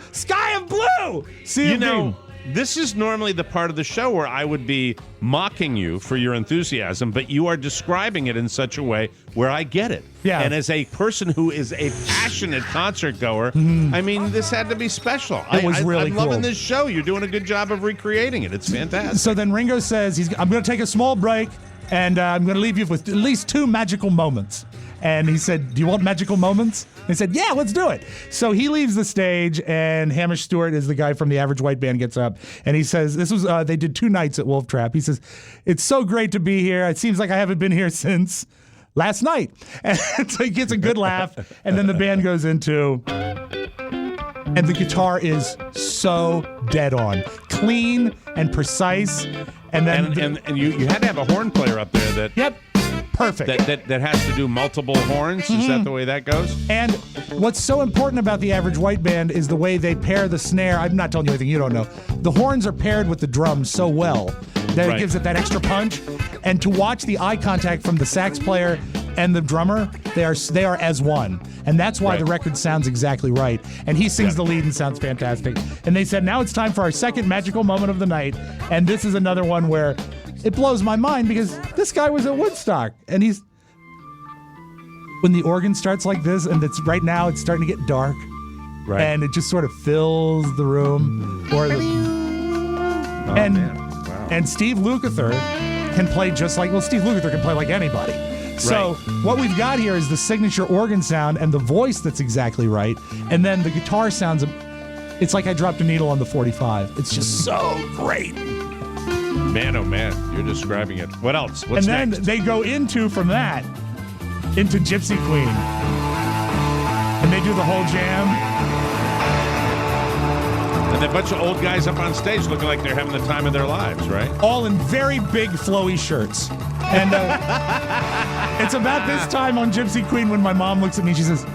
sea of green. This is normally the part of the show where I would be mocking you for your enthusiasm, but you are describing it in such a way where I get it. Yeah. And as a person who is a passionate concert goer, I mean, this had to be special. It was really I'm loving cool. this show. You're doing a good job of recreating it. It's fantastic. So then Ringo says, I'm going to take a small break, and I'm going to leave you with at least 2 magical moments. And he said, do you want magical moments? And he said, yeah, let's do it. So he leaves the stage, and Hamish Stewart is the guy from the Average White Band, gets up, and he says, this was, they did 2 nights at Wolf Trap. He says, it's so great to be here. It seems like I haven't been here since last night. And so he gets a good laugh, and then the band goes into, and the guitar is so dead on, clean and precise. And then and you had to have a horn player up there that... Yep. Perfect. That has to do multiple horns? Is that the way that goes? And what's so important about the Average White Band is the way they pair the snare. I'm not telling you anything you don't know. The horns are paired with the drums so well that it gives it that extra punch. And to watch the eye contact from the sax player and the drummer, they are as one. And that's why the record sounds exactly right. And he sings the lead and sounds fantastic. And they said, now it's time for our second magical moment of the night. And this is another one where it blows my mind because this guy was at Woodstock and he's when the organ starts like this, and it's right now it's starting to get dark, Right. and it just sort of fills the room. And Steve Lukather can play just like Steve Lukather can play like anybody. So what we've got here is the signature organ sound and the voice that's exactly right, and then the guitar sounds. It's like I dropped a needle on the 45. It's just so great. Man, oh man, you're describing it. What else? What's and then next? they go into Gypsy Queen, and they do the whole jam. And a bunch of old guys up on stage looking like they're having the time of their lives, right? All in very big flowy shirts. And it's about this time on Gypsy Queen when my mom looks at me and she says,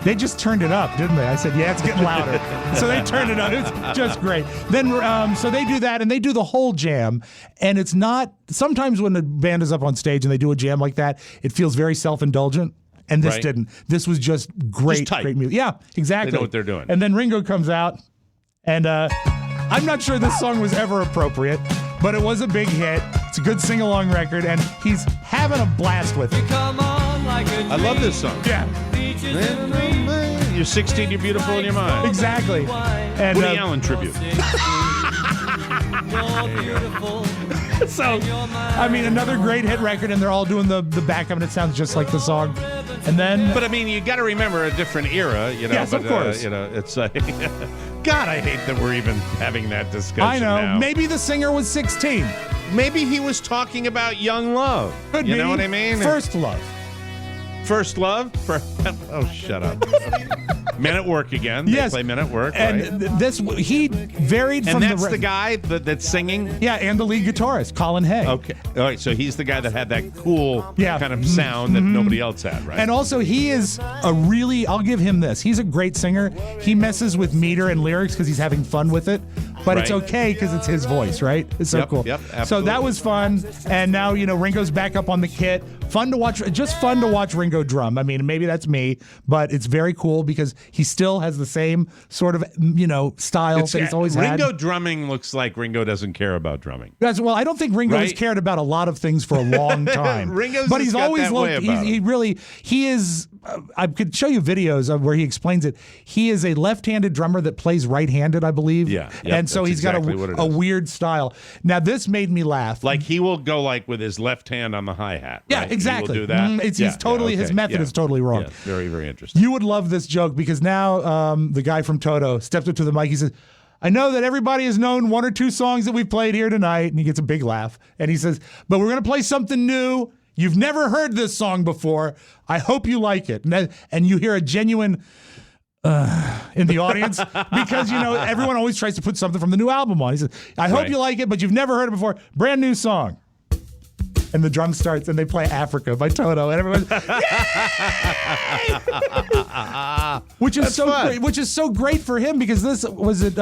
"They just turned it up, didn't they?" I said, "Yeah, it's getting louder." So they turned it up. It's just great. Then, so they do that, and they do the whole jam. And it's not, sometimes when the band is up on stage and they do a jam like that, it feels very self-indulgent. And this didn't. This was just great, great music. Yeah, exactly. They know what they're doing. And then Ringo comes out, and I'm not sure this song was ever appropriate, but it was a big hit. It's a good sing-along record, and he's having a blast with it. I love this song. Yeah. You're 16, you're beautiful in your mind. Exactly. And Woody Allen tribute. So, I mean, another great hit record, and they're all doing the backup, and it sounds just like the song. And then, but I mean, you got to remember a different era, you know. Yes, but, of course. It's like, God, I hate that we're even having that discussion. I know. now. Maybe the singer was 16. Maybe he was talking about young love. Could you be. know what I mean? First love. First love? Oh, shut up. Men at Work again. Yes. They play Men at Work, And right? this, he varied And from that's the guy that's singing? Yeah, and the lead guitarist, Colin Hay. Okay. All right, so he's the guy that had that cool Yeah. kind of sound that nobody else had, right? And also, he is I'll give him this. He's a great singer. He messes with meter and lyrics because he's having fun with it. But it's Right. okay because it's his voice, right? It's so Yep, cool. yep, So absolutely. that was fun. And now, Ringo's back up on the kit. Fun to watch Ringo drum. I mean, maybe that's me, but it's very cool because he still has the same sort of, style that he's always had. Ringo drumming looks like Ringo doesn't care about drumming. Well, I don't think Ringo has Right? cared about a lot of things for a long time. Ringo's but just he's got always that way looked. about He is. I could show you videos of where he explains it. He is a left-handed drummer that plays right-handed, I believe. Yeah, yep, and so that's he's got exactly what it a is. weird style. Now this made me laugh. Like he will go like with his left hand on the hi-hat. Yeah, right? exactly. He will do that. He's totally his method is totally wrong. Yeah, very, very interesting. You would love this joke because now the guy from Toto steps up to the mic. He says, "I know that everybody has known one or two songs that we've played here tonight." And he gets a big laugh. And he says, "But we're going to play something new. You've never heard this song before. I hope you like it." And you hear a genuine in the audience because, everyone always tries to put something from the new album on. He says, "I hope Right. you like it, but you've never heard it before. Brand new song." And the drum starts, and they play "Africa" by Toto, and everyone's which is great. Which is so great for him because this was it.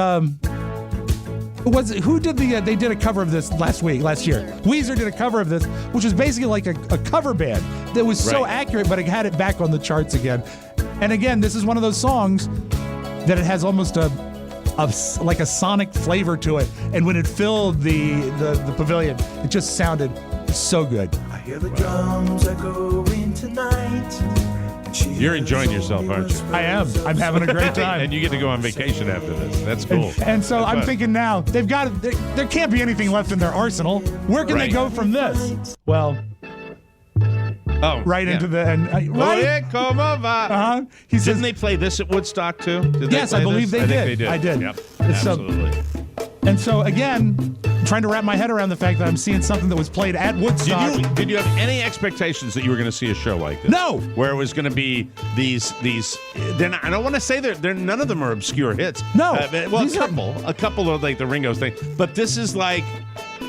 Who did they did a cover of this last year. Weezer did a cover of this, which was basically like a cover band that was so Right. accurate, but it had it back on the charts again. And again, this is one of those songs that it has almost like a sonic flavor to it. And when it filled the pavilion, it just sounded so good. I hear the drums echoing tonight. You're enjoying yourself, aren't you? I am. I'm having a great time. And you get to go on vacation after this. That's cool. And so That's I'm fun. thinking now, there can't be anything left in their arsenal. Where can they Right. go from this? Well, right yeah. into the end. Oh, Right? yeah, come over. Uh-huh. He says, Didn't they play this at Woodstock too? Did they Yes, play I believe this? they did. think they did. I did. Yep. It's so- Absolutely. and so again, trying to wrap my head around the fact that I'm seeing something that was played at Woodstock. Did you have any expectations that you were going to see a show like this? No. Where it was going to be these. I don't want to say they're none of them are obscure hits. No. Well, These a are- couple of like the Ringo thing, but this is like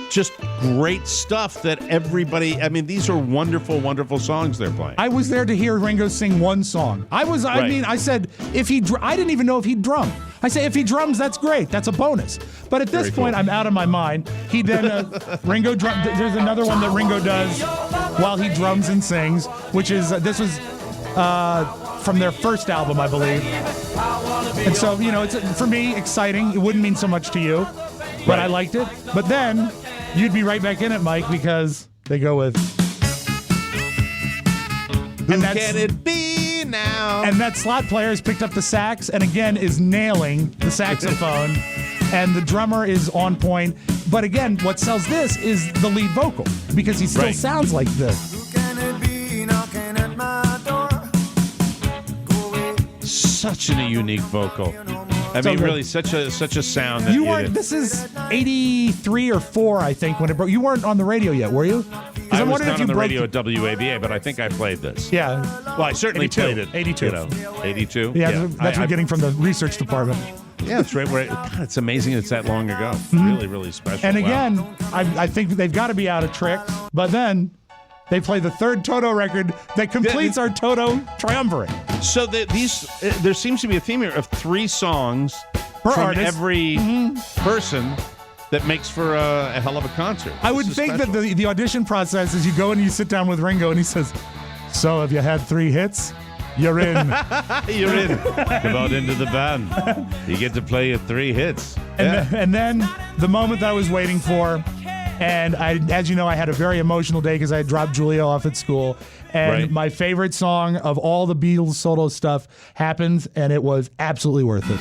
just great stuff that everybody. I mean, these are wonderful, wonderful songs they're playing. I was there to hear Ringo sing one song. I Right. mean, I said, I didn't even know if he'd drum. I say, if he drums, that's great. That's a bonus. But at this Very point, cool. I'm out of my mind. He then, Ringo drum. There's another one that Ringo does while he drums and sings, which is, this was from their first album, I believe. And so, it's, for me, exciting. It wouldn't mean so much to you, but I liked it. But then, you'd be right back in it, Mike, because they go with... Who can it be now? And that slot player has picked up the sax and again is nailing the saxophone. And the drummer is on point. But again, what sells this is the lead vocal because he still sounds like this. Such a unique vocal. I So mean, good. really, such a sound. That You weren't. This is 83 or 4, I think, when it broke. You weren't on the radio yet, were you? 'Cause I I'm was wondering not if you on the broke radio at WABA, but I think I played this. Yeah. Well, I certainly 82. played it. 82. You know, 82. Yeah, that's what I- we're getting from the research department. Yeah, that's right. God, it's amazing it's that long ago. Really, really special. And Wow. again, I think they've got to be out of tricks. But then they play the third Toto record that completes our Toto triumvirate. So there seems to be a theme here of 3 songs Per from artist. every person that makes for a hell of a concert. I would This is think special. that the audition process is you go and you sit down with Ringo and he says, "So have you had 3 hits? You're in." You're in. Come out into the band. You get to play your 3 hits. And then the moment that I was waiting for, and as you know, I had a very emotional day because I had dropped Julia off at school. And Right. my favorite song of all the Beatles solo stuff happens, and it was absolutely worth it.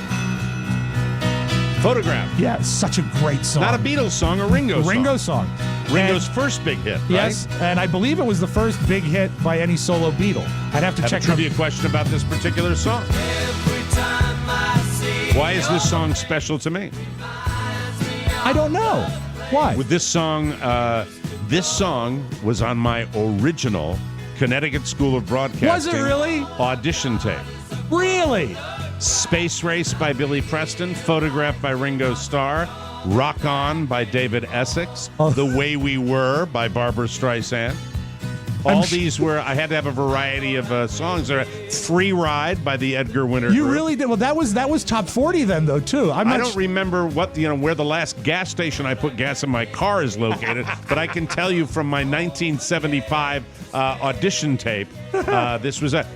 Photograph. Yeah, it's such a great song. Not a Beatles song, a Ringo song. Ringo song. Ringo's And- first big hit, right? Yes, and I believe it was the first big hit by any solo Beatle. I'd have to Have check a trivia question about this particular song. Why is this song special to me? I don't know. Why? With this song was on my original Connecticut School of Broadcasting. Was it really? Audition tape. Really? Space Race by Billy Preston, Photograph by Ringo Starr, Rock On by David Essex, The Way We Were by Barbara Streisand. All these were, I had to have a variety of songs. There, Free Ride by the Edgar Winter You Group. really did. Well, that was top 40 then, though, too. I don't remember where the last gas station I put gas in my car is located, but I can tell you from my 1975 audition tape,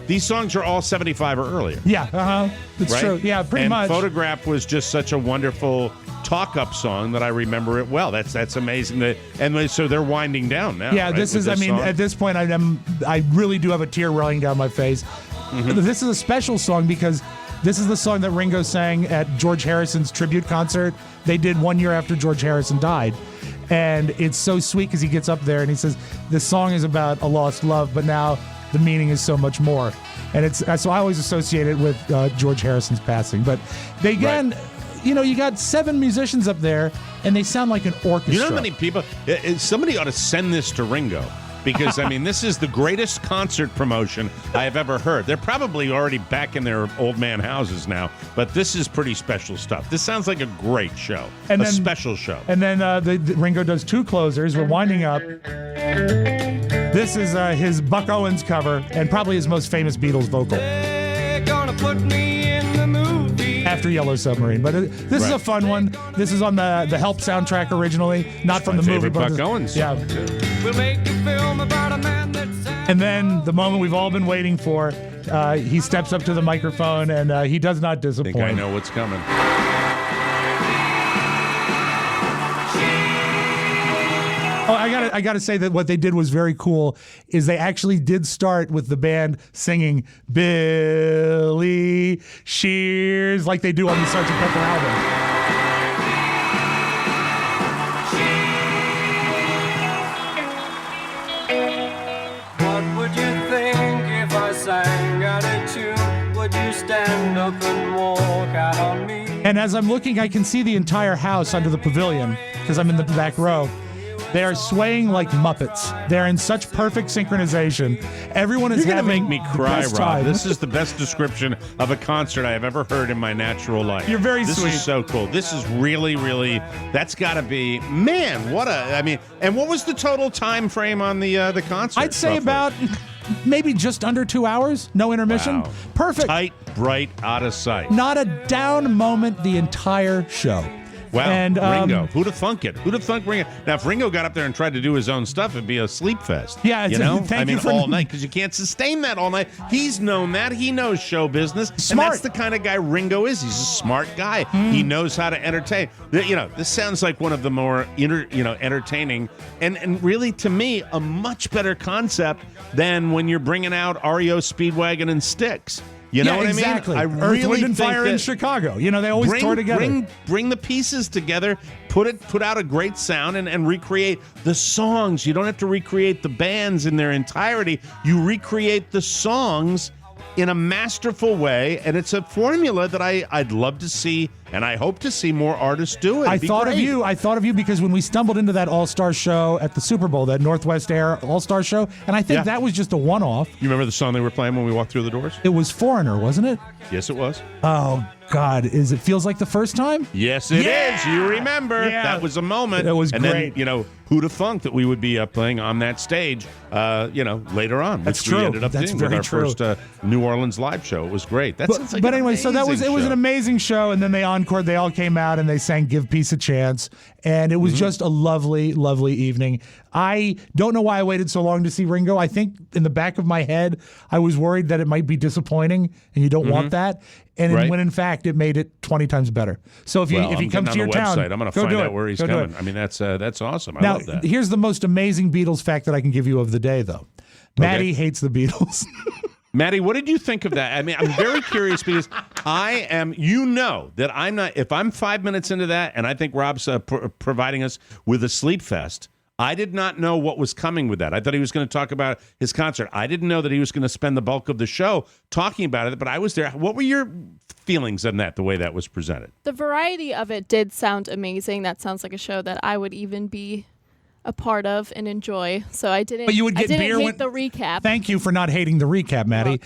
these songs are all 75 or earlier. Yeah, That's right? true. Yeah, pretty and much. Photograph was just such a wonderful talk-up song that I remember it well. That's amazing. So they're winding down now. Yeah, right, this with is. song? At this point, I really do have a tear rolling down my face. Mm-hmm. This is a special song because this is the song that Ringo sang at George Harrison's tribute concert. They did 1 year after George Harrison died. And it's so sweet because he gets up there and he says, "This song is about a lost love, but now the meaning is so much more." And so I always associate it with George Harrison's passing. But they again, you got 7 musicians up there, and they sound like an orchestra. You know how many people? Somebody ought to send this to Ringo. Because, I mean, this is the greatest concert promotion I have ever heard. They're probably already back in their old man houses now, but this is pretty special stuff. This sounds like a great show, And a then- special show. And then the Ringo does 2 closers. We're winding up. This is his Buck Owens cover and probably his most famous Beatles vocal. They're gonna put me in the movie. After Yellow Submarine. But this is a fun one. This is on the Help soundtrack originally, not from my the movie. favorite but Buck Owens Yeah. song, We'll make a film about a man that's And then the moment we've all been waiting for, he steps up to the microphone and he does not I disappoint. think I know what's coming. Oh, I gotta say that what they did was very cool. Is they actually did start with the band singing Billy Shears like they do on the Sgt. Pepper album. What would you think if I sang out a tune? Would you stand up and walk out on me? And as I'm looking, I can see the entire house under the pavilion because I'm in the back row. They are swaying like Muppets. They're in such perfect synchronization. Everyone is You're going to having make me the cry, best Rob. time. This is the best description of a concert I have ever heard in my natural life. You're very this sweet. This is so cool. This is really, really, that's got to be, man, and what was the total time frame on the concert? I'd say roughly? about maybe just under 2 hours, no intermission. Wow. Perfect. Tight, bright, out of sight. Not a down moment the entire show. Wow, And Ringo. Who'd have thunk it? Who'd have thunk Ringo? Now, if Ringo got up there and tried to do his own stuff, it'd be a sleep fest. Yeah, you know? thank I mean, you for- all night, because you can't sustain that all night. He's known that. He knows show business. Smart. And that's the kind of guy Ringo is. He's a smart guy. He knows how to entertain. This sounds like one of the more entertaining and really, to me, a much better concept than when you're bringing out REO Speedwagon and Styx. You know what exactly. I mean? I Earth, really Wind, and think Fire that in Chicago. They always tour together. Bring the pieces together, put out a great sound, and recreate the songs. You don't have to recreate the bands in their entirety. You recreate the songs in a masterful way, and it's a formula that I'd love to see, and I hope to see more artists do it. I thought of you because when we stumbled into that All-Star show at the Super Bowl, that Northwest Air All-Star show, and I think that was just a one-off. You remember the song they were playing when we walked through the doors? It was Foreigner, wasn't it? Yes, it was. Oh, God. It feels like the first time? Yes, it is. You remember. Yeah. That was a moment. It was and great. Then, who'd have thunk that we would be playing on that stage, later on. That's which true. We ended up That's doing with very our true. first New Orleans live show. It was great. But anyway, so it was an amazing show, and then they encored. They all came out and they sang "Give Peace a Chance," and it was just a lovely, lovely evening. I don't know why I waited so long to see Ringo. I think in the back of my head, I was worried that it might be disappointing, and you don't want that. And when in fact it made it 20 times better. So if he comes to your town, I'm going to find out where he's coming. I mean, that's awesome. I love that. Here's the most amazing Beatles fact that I can give you of the day, though. Maddie hates the Beatles. Maddie, what did you think of that? I mean, I'm very curious because that I'm not, if I'm 5 minutes into that and I think Rob's providing us with a sleep fest, I did not know what was coming with that. I thought he was going to talk about his concert. I didn't know that he was going to spend the bulk of the show talking about it, but I was there. What were your feelings on that, the way that was presented? The variety of it did sound amazing. That sounds like a show that I would even be a part of and enjoy. So I didn't. But you would get beer hate the recap. Thank you for not hating the recap, Maddie.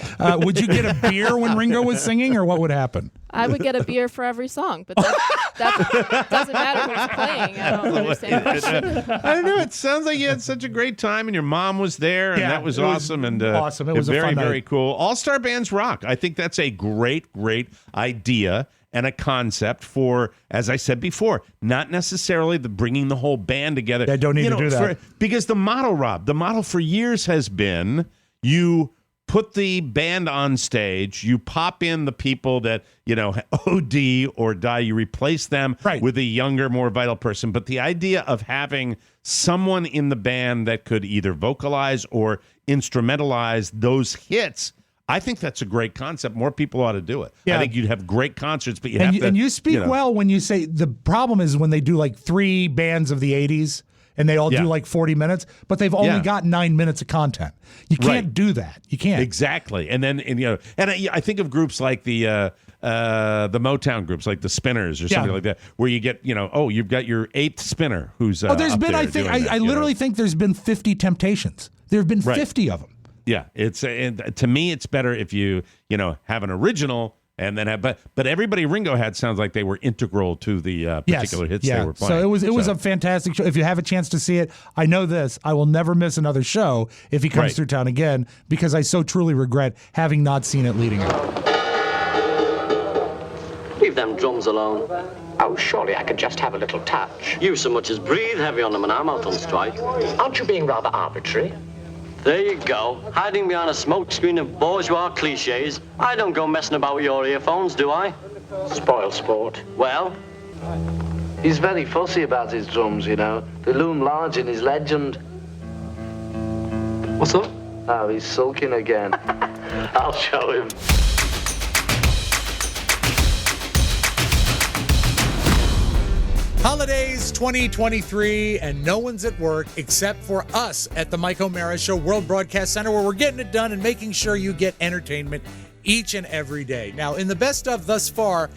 Would you get a beer when Ringo was singing, or what would happen? I would get a beer for every song, but that doesn't matter who's playing. I don't understand the question. I don't know. It sounds like you had such a great time, and your mom was there, and that was awesome. Awesome. It was very, a fun night. very cool. All-Star bands rock. I think that's a great, great idea and a concept for, as I said before, not necessarily bringing the whole band together. I don't need to do that. Because the model for years has been you put the band on stage, you pop in the people that, OD or die, you replace them with a younger, more vital person. But the idea of having someone in the band that could either vocalize or instrumentalize those hits, I think that's a great concept. More people ought to do it. Yeah. I think you'd have great concerts, but you have to. And you speak well when you say the problem is when they do like 3 bands of the 80s and they all do like 40 minutes, but they've only got 9 minutes of content. You can't do that. You can't. Exactly. And then, I think of groups like the Motown groups, like the Spinners or something like that, where you get, you've got your 8th spinner who's there's up been, there I think, doing that, I literally think there's been 50 Temptations. There have been 50 of them. Yeah, it's to me, it's better if you have an original and then have, but everybody Ringo had sounds like they were integral to the particular hits they were playing. So it was a fantastic show. If you have a chance to see it, I know this: I will never miss another show if he comes through town again, because I so truly regret having not seen it leading up. Leave them drums alone. Oh, surely I could just have a little touch. You so much as breathe heavy on them and I'm out on strike. Aren't you being rather arbitrary? There you go, hiding behind a smokescreen of bourgeois cliches. I don't go messing about with your earphones, do I? Spoil sport. Well? He's very fussy about his drums, They loom large in his legend. What's up? Oh, he's sulking again. I'll show him. Holidays 2023, and no one's at work except for us at the Mike O'Mara Show World Broadcast Center, where we're getting it done and making sure you get entertainment each and every day. Now, in the best of thus far,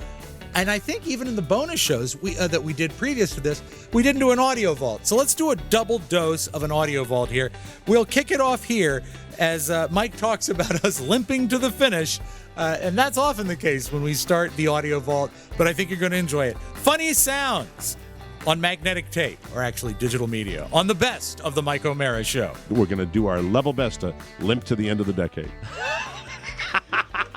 and I think even in the bonus shows that we did previous to this, we didn't do an audio vault. So let's do a double dose of an audio vault here. We'll kick it off here as Mike talks about us limping to the finish. And that's often the case when we start the audio vault, but I think you're going to enjoy it. Funny sounds on magnetic tape, or actually digital media, on the best of the Mike O'Mara Show. We're going to do our level best to limp to the end of the decade.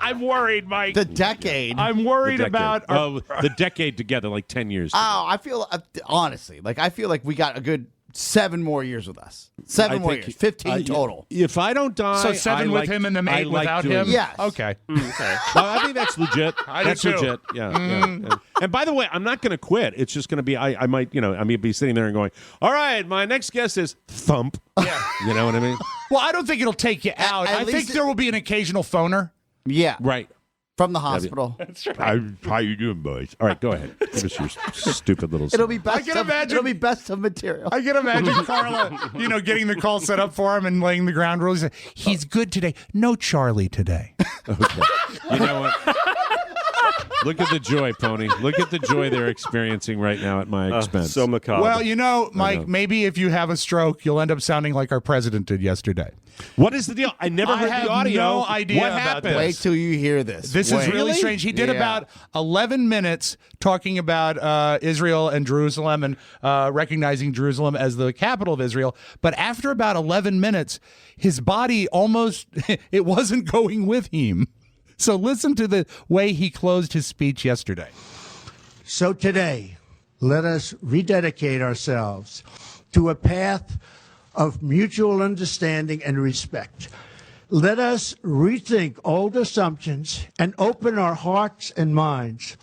I'm worried, Mike. The decade. I'm worried about. The decade together, like 10 years. Oh, I feel honestly, I feel like we got a good 7 more years with us. 7 more years, 15 total. If I don't die, So 7 with him and then 8 without him? Yes. Okay. Okay. I think that's legit. That's do too. legit. Yeah. And by the way, I'm not going to quit. It's just going to be. I might. I may be sitting there and going, "All right, my next guest is Thump." Yeah. You know what I mean? Well, I don't think it'll take you out. I think there will be an occasional phoner. Yeah. Right. From the hospital. That's right. How you doing, boys? All right, go ahead. Give us your stupid little. It'll be best. I can imagine. It'll be best of material. I can imagine Carla, getting the call set up for him and laying the ground rules. He's good today. No Charlie today. Okay. You know what? Look at the joy, Pony. Look at the joy they're experiencing right now at my expense. So macabre. Well, Mike, maybe if you have a stroke, you'll end up sounding like our president did yesterday. What is the deal? I never heard the audio. No idea what about happened? this. Wait till you hear this. This is really strange. He did about 11 minutes talking about Israel and Jerusalem and recognizing Jerusalem as the capital of Israel. But after about 11 minutes, his body almost, it wasn't going with him. So listen to the way he closed his speech yesterday. So today, let us rededicate ourselves to a path of mutual understanding and respect. Let us rethink old assumptions and open our hearts and minds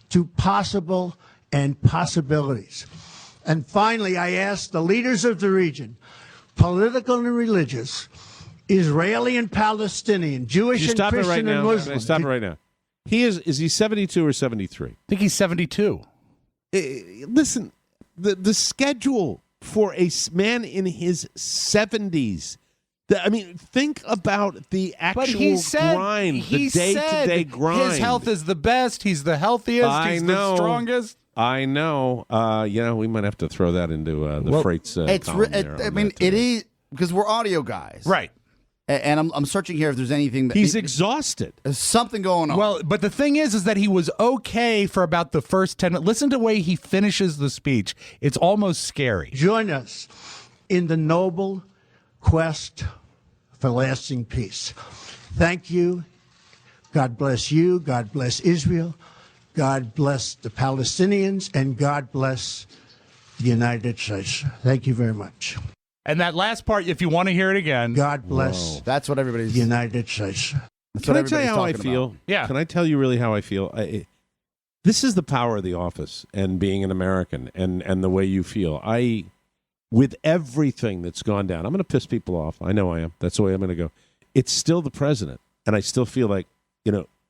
to possible and possibilities. And finally, I ask the leaders of the region, political and religious, Israeli and Palestinian, Jewish and Christian and Muslim. Stop it right now. Is he 72 or 73? I think he's 72. Listen, the schedule for a man in his 70s. Think about the actual grind, the day-to-day grind. His health is the best. He's the healthiest. He's the strongest. I know. We might have to throw that into the Freight's column there. It is because we're audio guys, right? And I'm searching here if there's anything that he's exhausted. There's something going on. Well, but the thing is that he was okay for about the first 10 minutes. Listen to the way he finishes the speech. It's almost scary. Join us in the noble quest for lasting peace. Thank you. God bless you. God bless Israel. God bless the Palestinians. And God bless the United States. Thank you very much. And that last part, if you want to hear it again. God bless. That's what everybody's. The United States. Can I tell you how I feel? About. Yeah. Can I tell you really how I feel? This is the power of the office and being an American and the way you feel. With everything that's gone down, I'm going to piss people off. I know I am. That's the way I'm going to go. It's still the president. And I still feel like,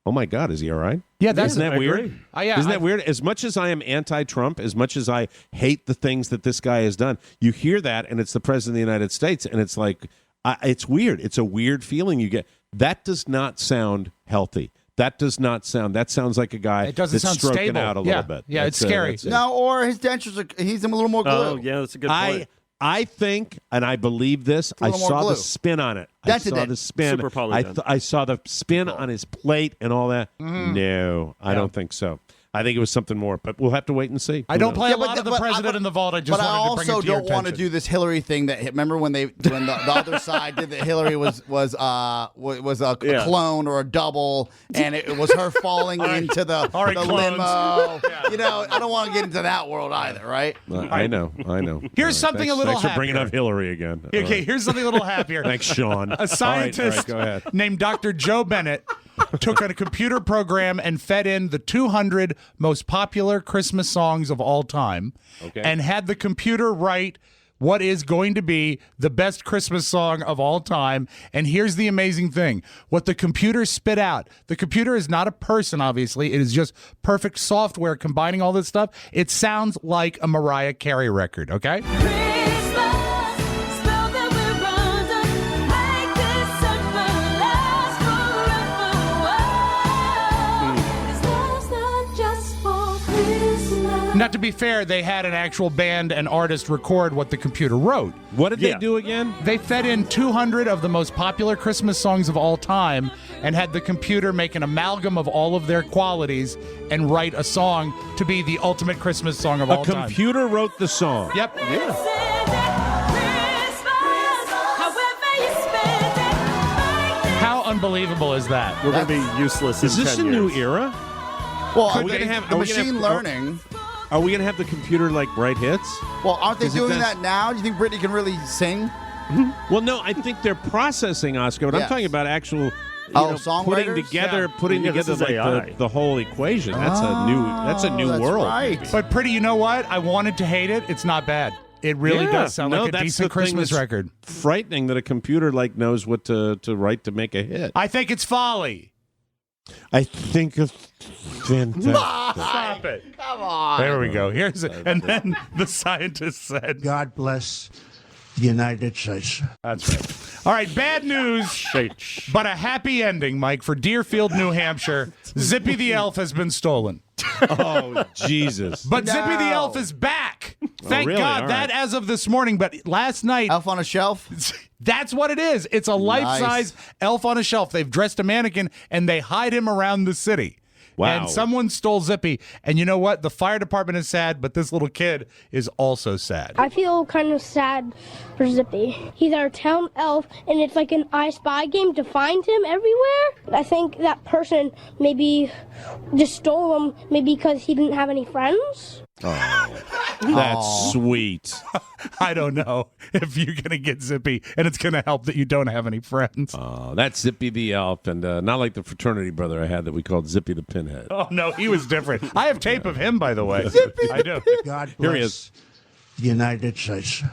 oh my God, is he all right? Yeah, isn't that weird? Isn't that weird? As much as I am anti-Trump, as much as I hate the things that this guy has done, you hear that, and it's the president of the United States, and it's like, it's weird. It's a weird feeling you get. That does not sound healthy. That sounds like a guy that's stroking stable. out a little bit. Yeah, it's scary. No, or his dentures he's a little more glue. Oh, yeah, that's a good point. I think, and I believe this, I saw the spin on it. I saw the spin. Super polygon. I saw the spin on his plate and all that. No, I don't think so. I think it was something more, but we'll have to wait and see. I don't play a lot of the president in the vault. I just wanted to bring it to your attention. But I also don't want to do this Hillary thing. Remember when the other side did that? Hillary was a clone or a double, and it was her falling into the limo. Yeah. I don't want to get into that world either, right? I know. Here's something a little Thanks for bringing up Hillary again. Okay, here's something a little happier. Thanks, Sean. A scientist go ahead. named Dr. Joe Bennett took a computer program and fed in the 200 most popular Christmas songs of all time, and had the computer write what is going to be the best Christmas song of all time. And here's the amazing thing. What the computer spit out, the computer is not a person, obviously. It is just perfect software combining all this stuff. It sounds like a Mariah Carey record, okay? Now, to be fair, they had an actual band and artist record what the computer wrote. What did they do again? They fed in 200 of the most popular Christmas songs of all time and had the computer make an amalgam of all of their qualities and write a song to be the ultimate Christmas song of all time. A computer wrote the song? Yep. unbelievable is that? We're going to be useless Is in this 10 a new years. era? Well, Are we gonna have the machine learning. Are we going to have the computer write hits? Well, aren't they 'Cause it doing does- that now? Do you think Britney can really sing? Well, no, I think they're processing, Oscar, but I'm Yes. talking about actual songwriters? putting together this is AI. the whole equation. That's a new that's world. right. maybe. But Pretty, you know what? I wanted to hate it. It's not bad. It really Yeah. does sound No, like a that's decent the thing Christmas that's record. Frightening that a computer knows what to write to make a hit. I think it's folly. I think it's fantastic. Stop it. Come on. There we go. And then the scientist said, God bless the United States. That's right. All right, bad news, but a happy ending, Mike, for Deerfield, New Hampshire. Zippy the Elf has been stolen. Oh, Jesus. But Zippy the Elf is back. Thank really? God. All That right. as of this morning. But last night. Elf on a shelf? That's what it is. It's a life-size elf on a shelf. They've dressed a mannequin, and they hide him around the city. Wow. And someone stole Zippy. And you know what? The fire department is sad, but this little kid is also sad. I feel kind of sad for Zippy. He's our town elf, and it's like an I Spy game to find him everywhere. I think that person maybe just stole him, maybe because he didn't have any friends. That's sweet. I don't know if you're going to get Zippy, and it's going to help that you don't have any friends. Oh, that's Zippy the Elf, and not like the fraternity brother I had that we called Zippy the Pinhead. Oh, no, he was different. I have tape of him, by the way. Zippy I do. God Here he bless is. the United States.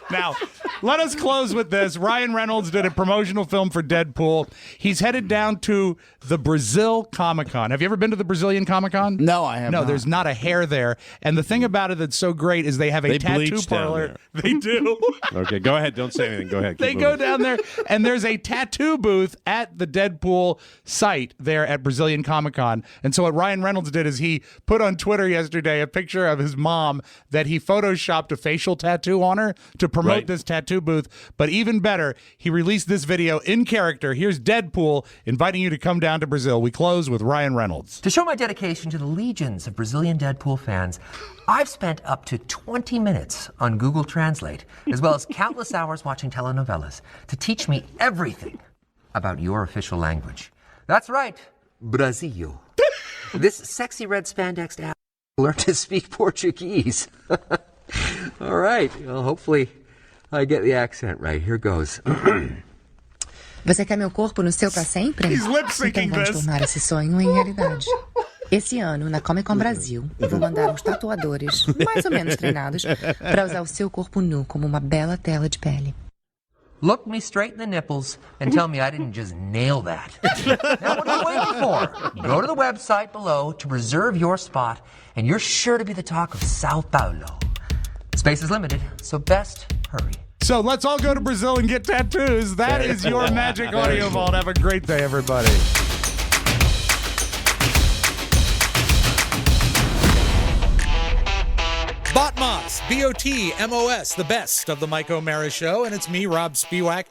Now, let us close with this. Ryan Reynolds did a promotional film for Deadpool. He's headed down to the Brazil Comic-Con. Have you ever been to the Brazilian Comic-Con? No, I have No, not. there's not a hair there. And the thing about it that's so great is they have a They tattoo bleach down parlor. there. They do. Okay, go ahead. Don't say anything. Go ahead. They Keep go moving. down there, and there's a tattoo booth at the Deadpool site there at Brazilian Comic-Con. And so what Ryan Reynolds did is he put on Twitter yesterday a picture of his mom that he photoshopped a facial tattoo on her to promote Right. this tattoo booth. But even better, he released this video in character. Here's Deadpool inviting you to come down to Brazil. We close with Ryan Reynolds. To show my dedication to the legions of Brazilian Deadpool fans, I've spent up to 20 minutes on Google Translate, as well as countless hours watching telenovelas to teach me everything about your official language. That's right, Brasil. This sexy red spandex app learned to speak Portuguese. All right, well, hopefully I get the accent right. Here goes. Você quer meu corpo no seu pra sempre? He's lip-syncing Então vamos this. tornar esse sonho em realidade. Esse ano, na Comic Con Brasil, eu vou mandar uns tatuadores mais ou menos treinados para usar o seu corpo nu como uma bela tela de pele. Look me straight in the nipples and tell me I didn't just nail that. Now what are you waiting for? Go to the website below to reserve your spot, and you're sure to be the talk of Sao Paulo. Space is limited, so best hurry. So let's all go to Brazil and get tattoos. That is your Magic Audio Vault. Have a great day, everybody. Botmos, B-O-T-M-O-S, the best of the Mike O'Mara Show, and it's me, Rob Spiewak.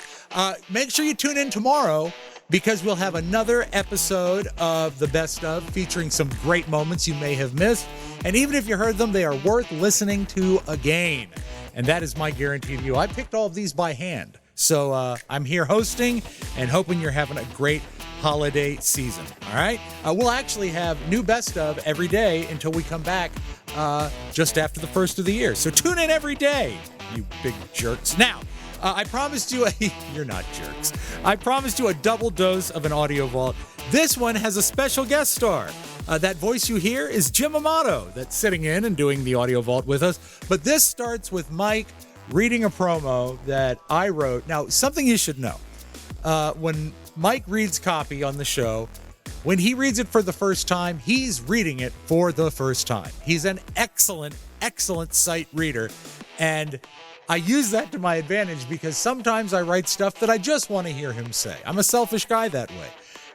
Make sure you tune in tomorrow because we'll have another episode of The Best Of featuring some great moments you may have missed. And even if you heard them, they are worth listening to again. And that is my guarantee to you. I picked all of these by hand. So I'm here hosting and hoping you're having a great holiday season. All right? We'll actually have new Best Of every day until we come back just after the first of the year. So tune in every day, you big jerks. Now, I promised you you're not jerks. I promised you a double dose of an Audio Vault. This one has a special guest star. That voice you hear is Jim Amato that's sitting in and doing the Audio Vault with us. But this starts with Mike reading a promo that I wrote. Now, something you should know. When Mike reads copy on the show, when he reads it for the first time, he's reading it for the first time. He's an excellent, excellent sight reader. And I use that to my advantage because sometimes I write stuff that I just want to hear him say. I'm a selfish guy that way.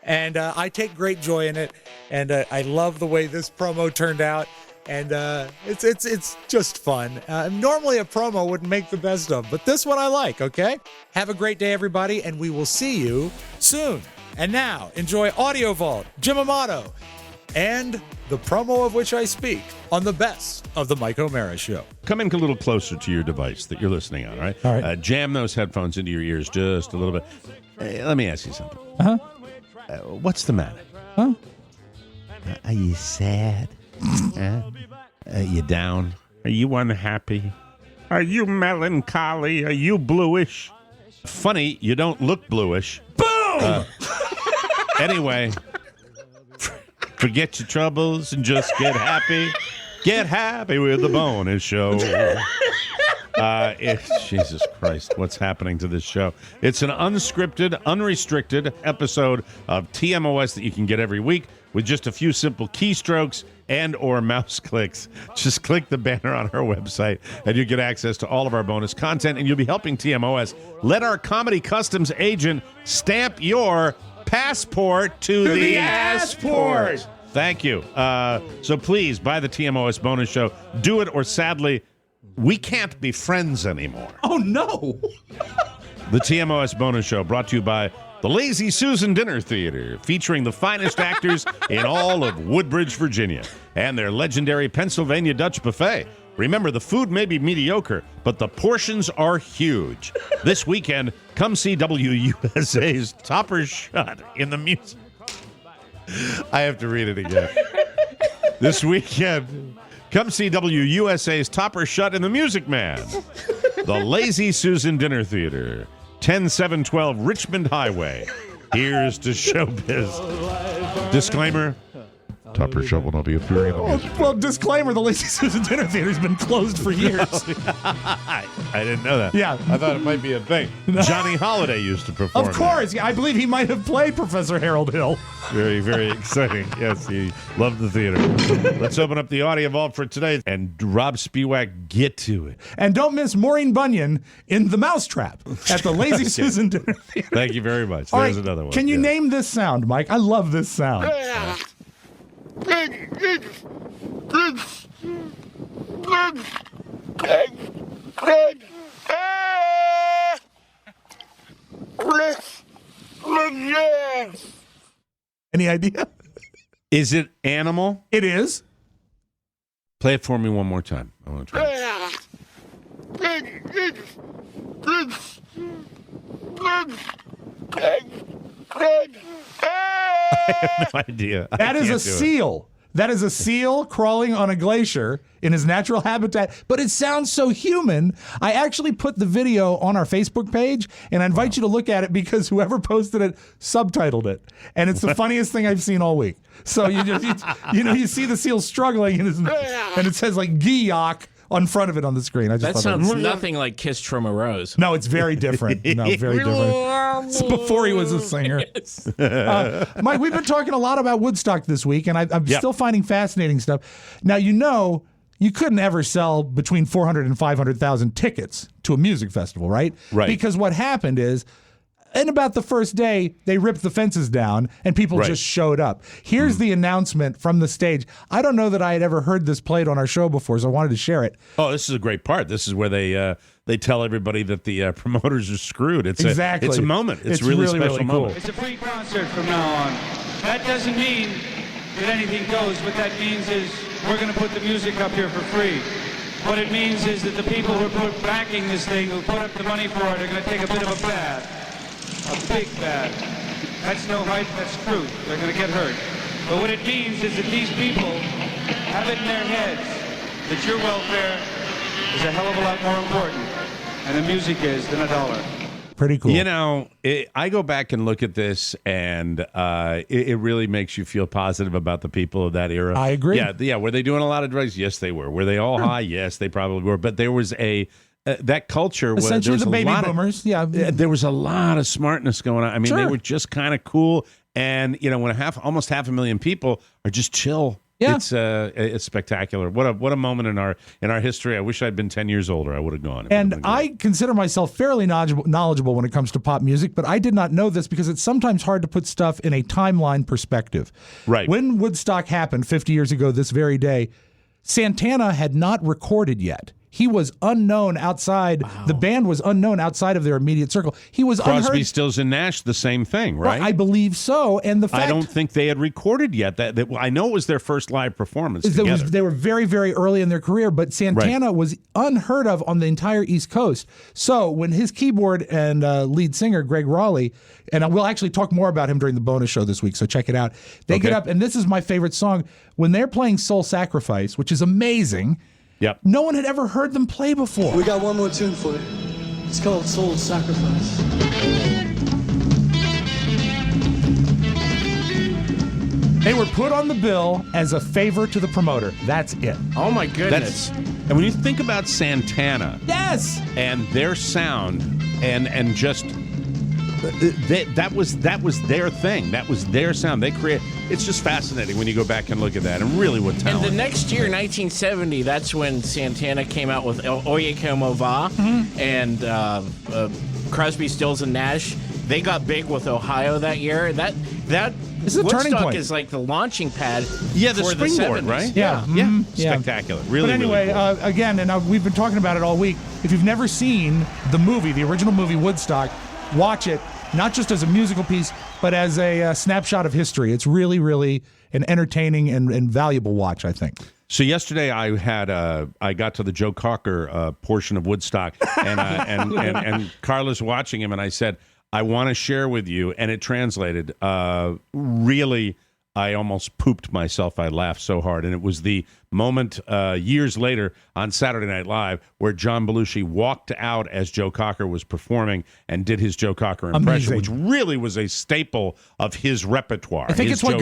And I take great joy in it. And I love the way this promo turned out. And it's just fun. Normally a promo wouldn't make the best of, but this one I like, okay? Have a great day, everybody, and we will see you soon. And now, enjoy Audio Vault, Jim Amato, and the promo of which I speak on the best of the Mike O'Mara Show. Come in a little closer to your device that you're listening on, all right? All right. Jam those headphones into your ears just a little bit. Let me ask you something. Uh-huh. What's the matter? Huh? Are you sad? Are you down? Are you unhappy? Are you melancholy? Are you bluish? Funny, you don't look bluish. Boom! Anyway, forget your troubles and just get happy. Get happy with the bonus show. Jesus Christ, what's happening to this show? It's an unscripted, unrestricted episode of TMOS that you can get every week with just a few simple keystrokes and or mouse clicks. Just click the banner on our website and you get access to all of our bonus content, and you'll be helping TMOS. Let our Comedy Customs agent stamp your passport to the assport. Thank you. So please buy the TMOS bonus show. Do it, or sadly, we can't be friends anymore. Oh, no. The TMOS bonus show brought to you by the Lazy Susan Dinner Theater, featuring the finest actors in all of Woodbridge, Virginia, and their legendary Pennsylvania Dutch buffet. Remember, the food may be mediocre, but the portions are huge. This weekend, come see WUSA's Topper Shut in the music. I have to read it again. This weekend, come see WUSA's Topper Shut in the Music Man. The Lazy Susan Dinner Theater, 10712 Richmond Highway. Here's to showbiz. Disclaimer: Topper Shut will not be appearing in the music. Well, disclaimer, the Lazy Susan Dinner Theater's been closed for years. I didn't know that. Yeah. I thought it might be a thing. Johnny Holiday used to perform. Of course. I believe he might have played Professor Harold Hill. Very, very exciting. Yes, he loved the theater. Let's open up the audio vault for today. And Rob Spiewak, get to it. And don't miss Maureen Bunyan in The Mousetrap at the Lazy Susan Dinner Theater. Thank you very much. All There's right, another one. Can you name this sound, Mike? I love this sound. Any idea? Is it animal? It is. Play it for me one more time. I want to try it. I have no idea. That is a seal. That is a seal crawling on a glacier in his natural habitat, but it sounds so human. I actually put the video on our Facebook page, and I invite you to look at it because whoever posted it subtitled it, and it's the funniest thing I've seen all week. So you see the seal struggling, and it says like "Giyok" on front of it on the screen. I just that thought sounds nothing like "Kissed from a Rose." No, it's very different. No, very different. It's before he was a singer. Mike, we've been talking a lot about Woodstock this week, and I'm still finding fascinating stuff. Now, you couldn't ever sell between 400 and 500,000 tickets to a music festival, right? Right. Because what happened is, in about the first day, they ripped the fences down and people just showed up. Here's the announcement from the stage. I don't know that I had ever heard this played on our show before, so I wanted to share it. Oh, this is a great part. This is where they tell everybody that the promoters are screwed. It's a moment. It's a really special cool. moment. It's a free concert from now on. That doesn't mean that anything goes. What that means is we're going to put the music up here for free. What it means is that the people who are backing this thing, who put up the money for it, are going to take a bit of a bath. A big bad. That's no hype, that's truth. They're going to get hurt. But what it means is that these people have it in their heads that your welfare is a hell of a lot more important, and the music is, than $1. Pretty cool. I go back and look at this, and it really makes you feel positive about the people of that era. I agree. Yeah. Were they doing a lot of drugs? Yes, they were. Were they all high? Yes, they probably were. But there was that culture was essentially there was the baby boomers. There was a lot of smartness going on. I mean, Sure. they were just kind of cool, and when almost 500,000 people are just chill. Yeah. It's spectacular. What a moment in our history. I wish I'd been 10 years older. I would have gone. And I consider myself fairly knowledgeable when it comes to pop music, but I did not know this because it's sometimes hard to put stuff in a timeline perspective. Right. When Woodstock happened 50 years ago this very day, Santana had not recorded yet. he was unknown outside. The band was unknown outside of their immediate circle. He was Crosby, unheard. Stills, and Nash, the same thing, right? Well, I believe so. And the fact I don't think they had recorded yet. That I know it was their first live performance together. They were very, very early in their career, but Santana was unheard of on the entire East Coast. So when his keyboard and lead singer, Greg Raleigh, and we'll actually talk more about him during the bonus show this week, so check it out. They get up, and this is my favorite song. When they're playing Soul Sacrifice, which is amazing, no one had ever heard them play before. We got one more tune for you. It's called Soul Sacrifice. They were put on the bill as a favor to the promoter. That's it. Oh, my goodness. And when you think about Santana, and their sound, and just that was their thing. That was their sound. They create. It's just fascinating when you go back and look at that, and really what talent. And the next year, 1970, that's when Santana came out with Oye Como Va, and Crosby, Stills, and Nash. They got big with Ohio that year. That this is a turning Woodstock point. is like the launching pad. The for springboard, the 70s. right? Yeah. Spectacular. Really. But anyway, really cool. again, and we've been talking about it all week. If you've never seen the movie, the original movie Woodstock, watch it, not just as a musical piece, but as a snapshot of history. It's really, really an entertaining and valuable watch, I think. So yesterday I got to the Joe Cocker portion of Woodstock, and Carla's watching him, and I said, I want to share with you, and it translated. Really, I almost pooped myself. I laughed so hard, and it was the moment years later on Saturday Night Live where John Belushi walked out as Joe Cocker was performing and did his Joe Cocker impression, which really was a staple of his repertoire. I think it's what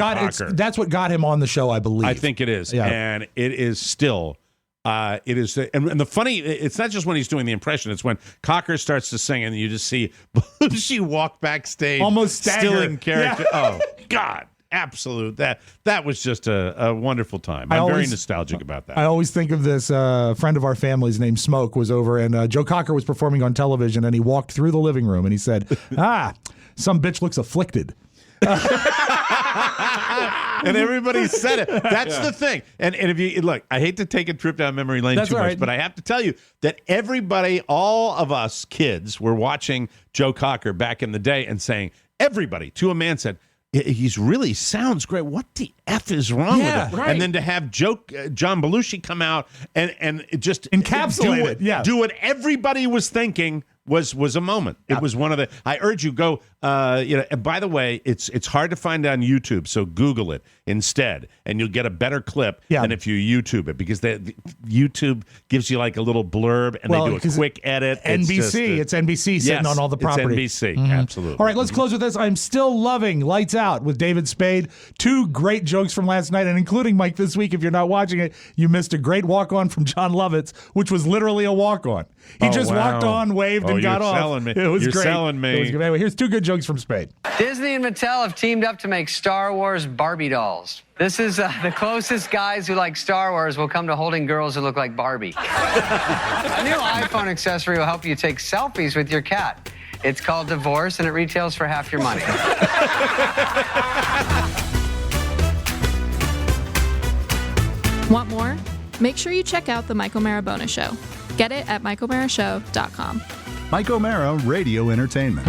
that's what got him on the show, I believe. I think it is, and it is still. It is, and the funny, it's not just when he's doing the impression, it's when Cocker starts to sing and you just see Belushi walk backstage, almost still in character. Yeah. Oh, God. Absolute. That was just a wonderful time. I'm very nostalgic about that. I always think of this friend of our family's named Smoke was over, and Joe Cocker was performing on television, and he walked through the living room and he said, some bitch looks afflicted. And everybody said it. That's the thing. And if you look, I hate to take a trip down memory lane too much, but I have to tell you that everybody, all of us kids, were watching Joe Cocker back in the day and saying, everybody to a man said, he's really sounds great. What the F is wrong with him? Right. And then to have John Belushi come out and just encapsulate do what everybody was thinking was a moment. It was one of the. I urge you go. And by the way, it's hard to find on YouTube, so Google it instead, and you'll get a better clip than if you YouTube it, because the YouTube gives you like a little blurb and they do a quick edit. It's NBC sitting on all the property. It's NBC, absolutely. All right, let's close with this. I'm still loving Lights Out with David Spade. 2 great jokes from last night, and including Mike this week. If you're not watching it, you missed a great walk-on from John Lovitz, which was literally a walk-on. He walked on, waved, and got off. Selling me. It was You're great. selling me. It was good. Anyway, here's 2 good jokes from Spade. Disney and Mattel have teamed up to make Star Wars Barbie dolls. This is the closest guys who like Star Wars will come to holding girls who look like Barbie. A new iPhone accessory will help you take selfies with your cat. It's called Divorce, and it retails for half your money. Want more? Make sure you check out The Mike O'Mara Bonus Show. Get it at MikeO'MaraShow.com. Mike O'Mara Radio Entertainment.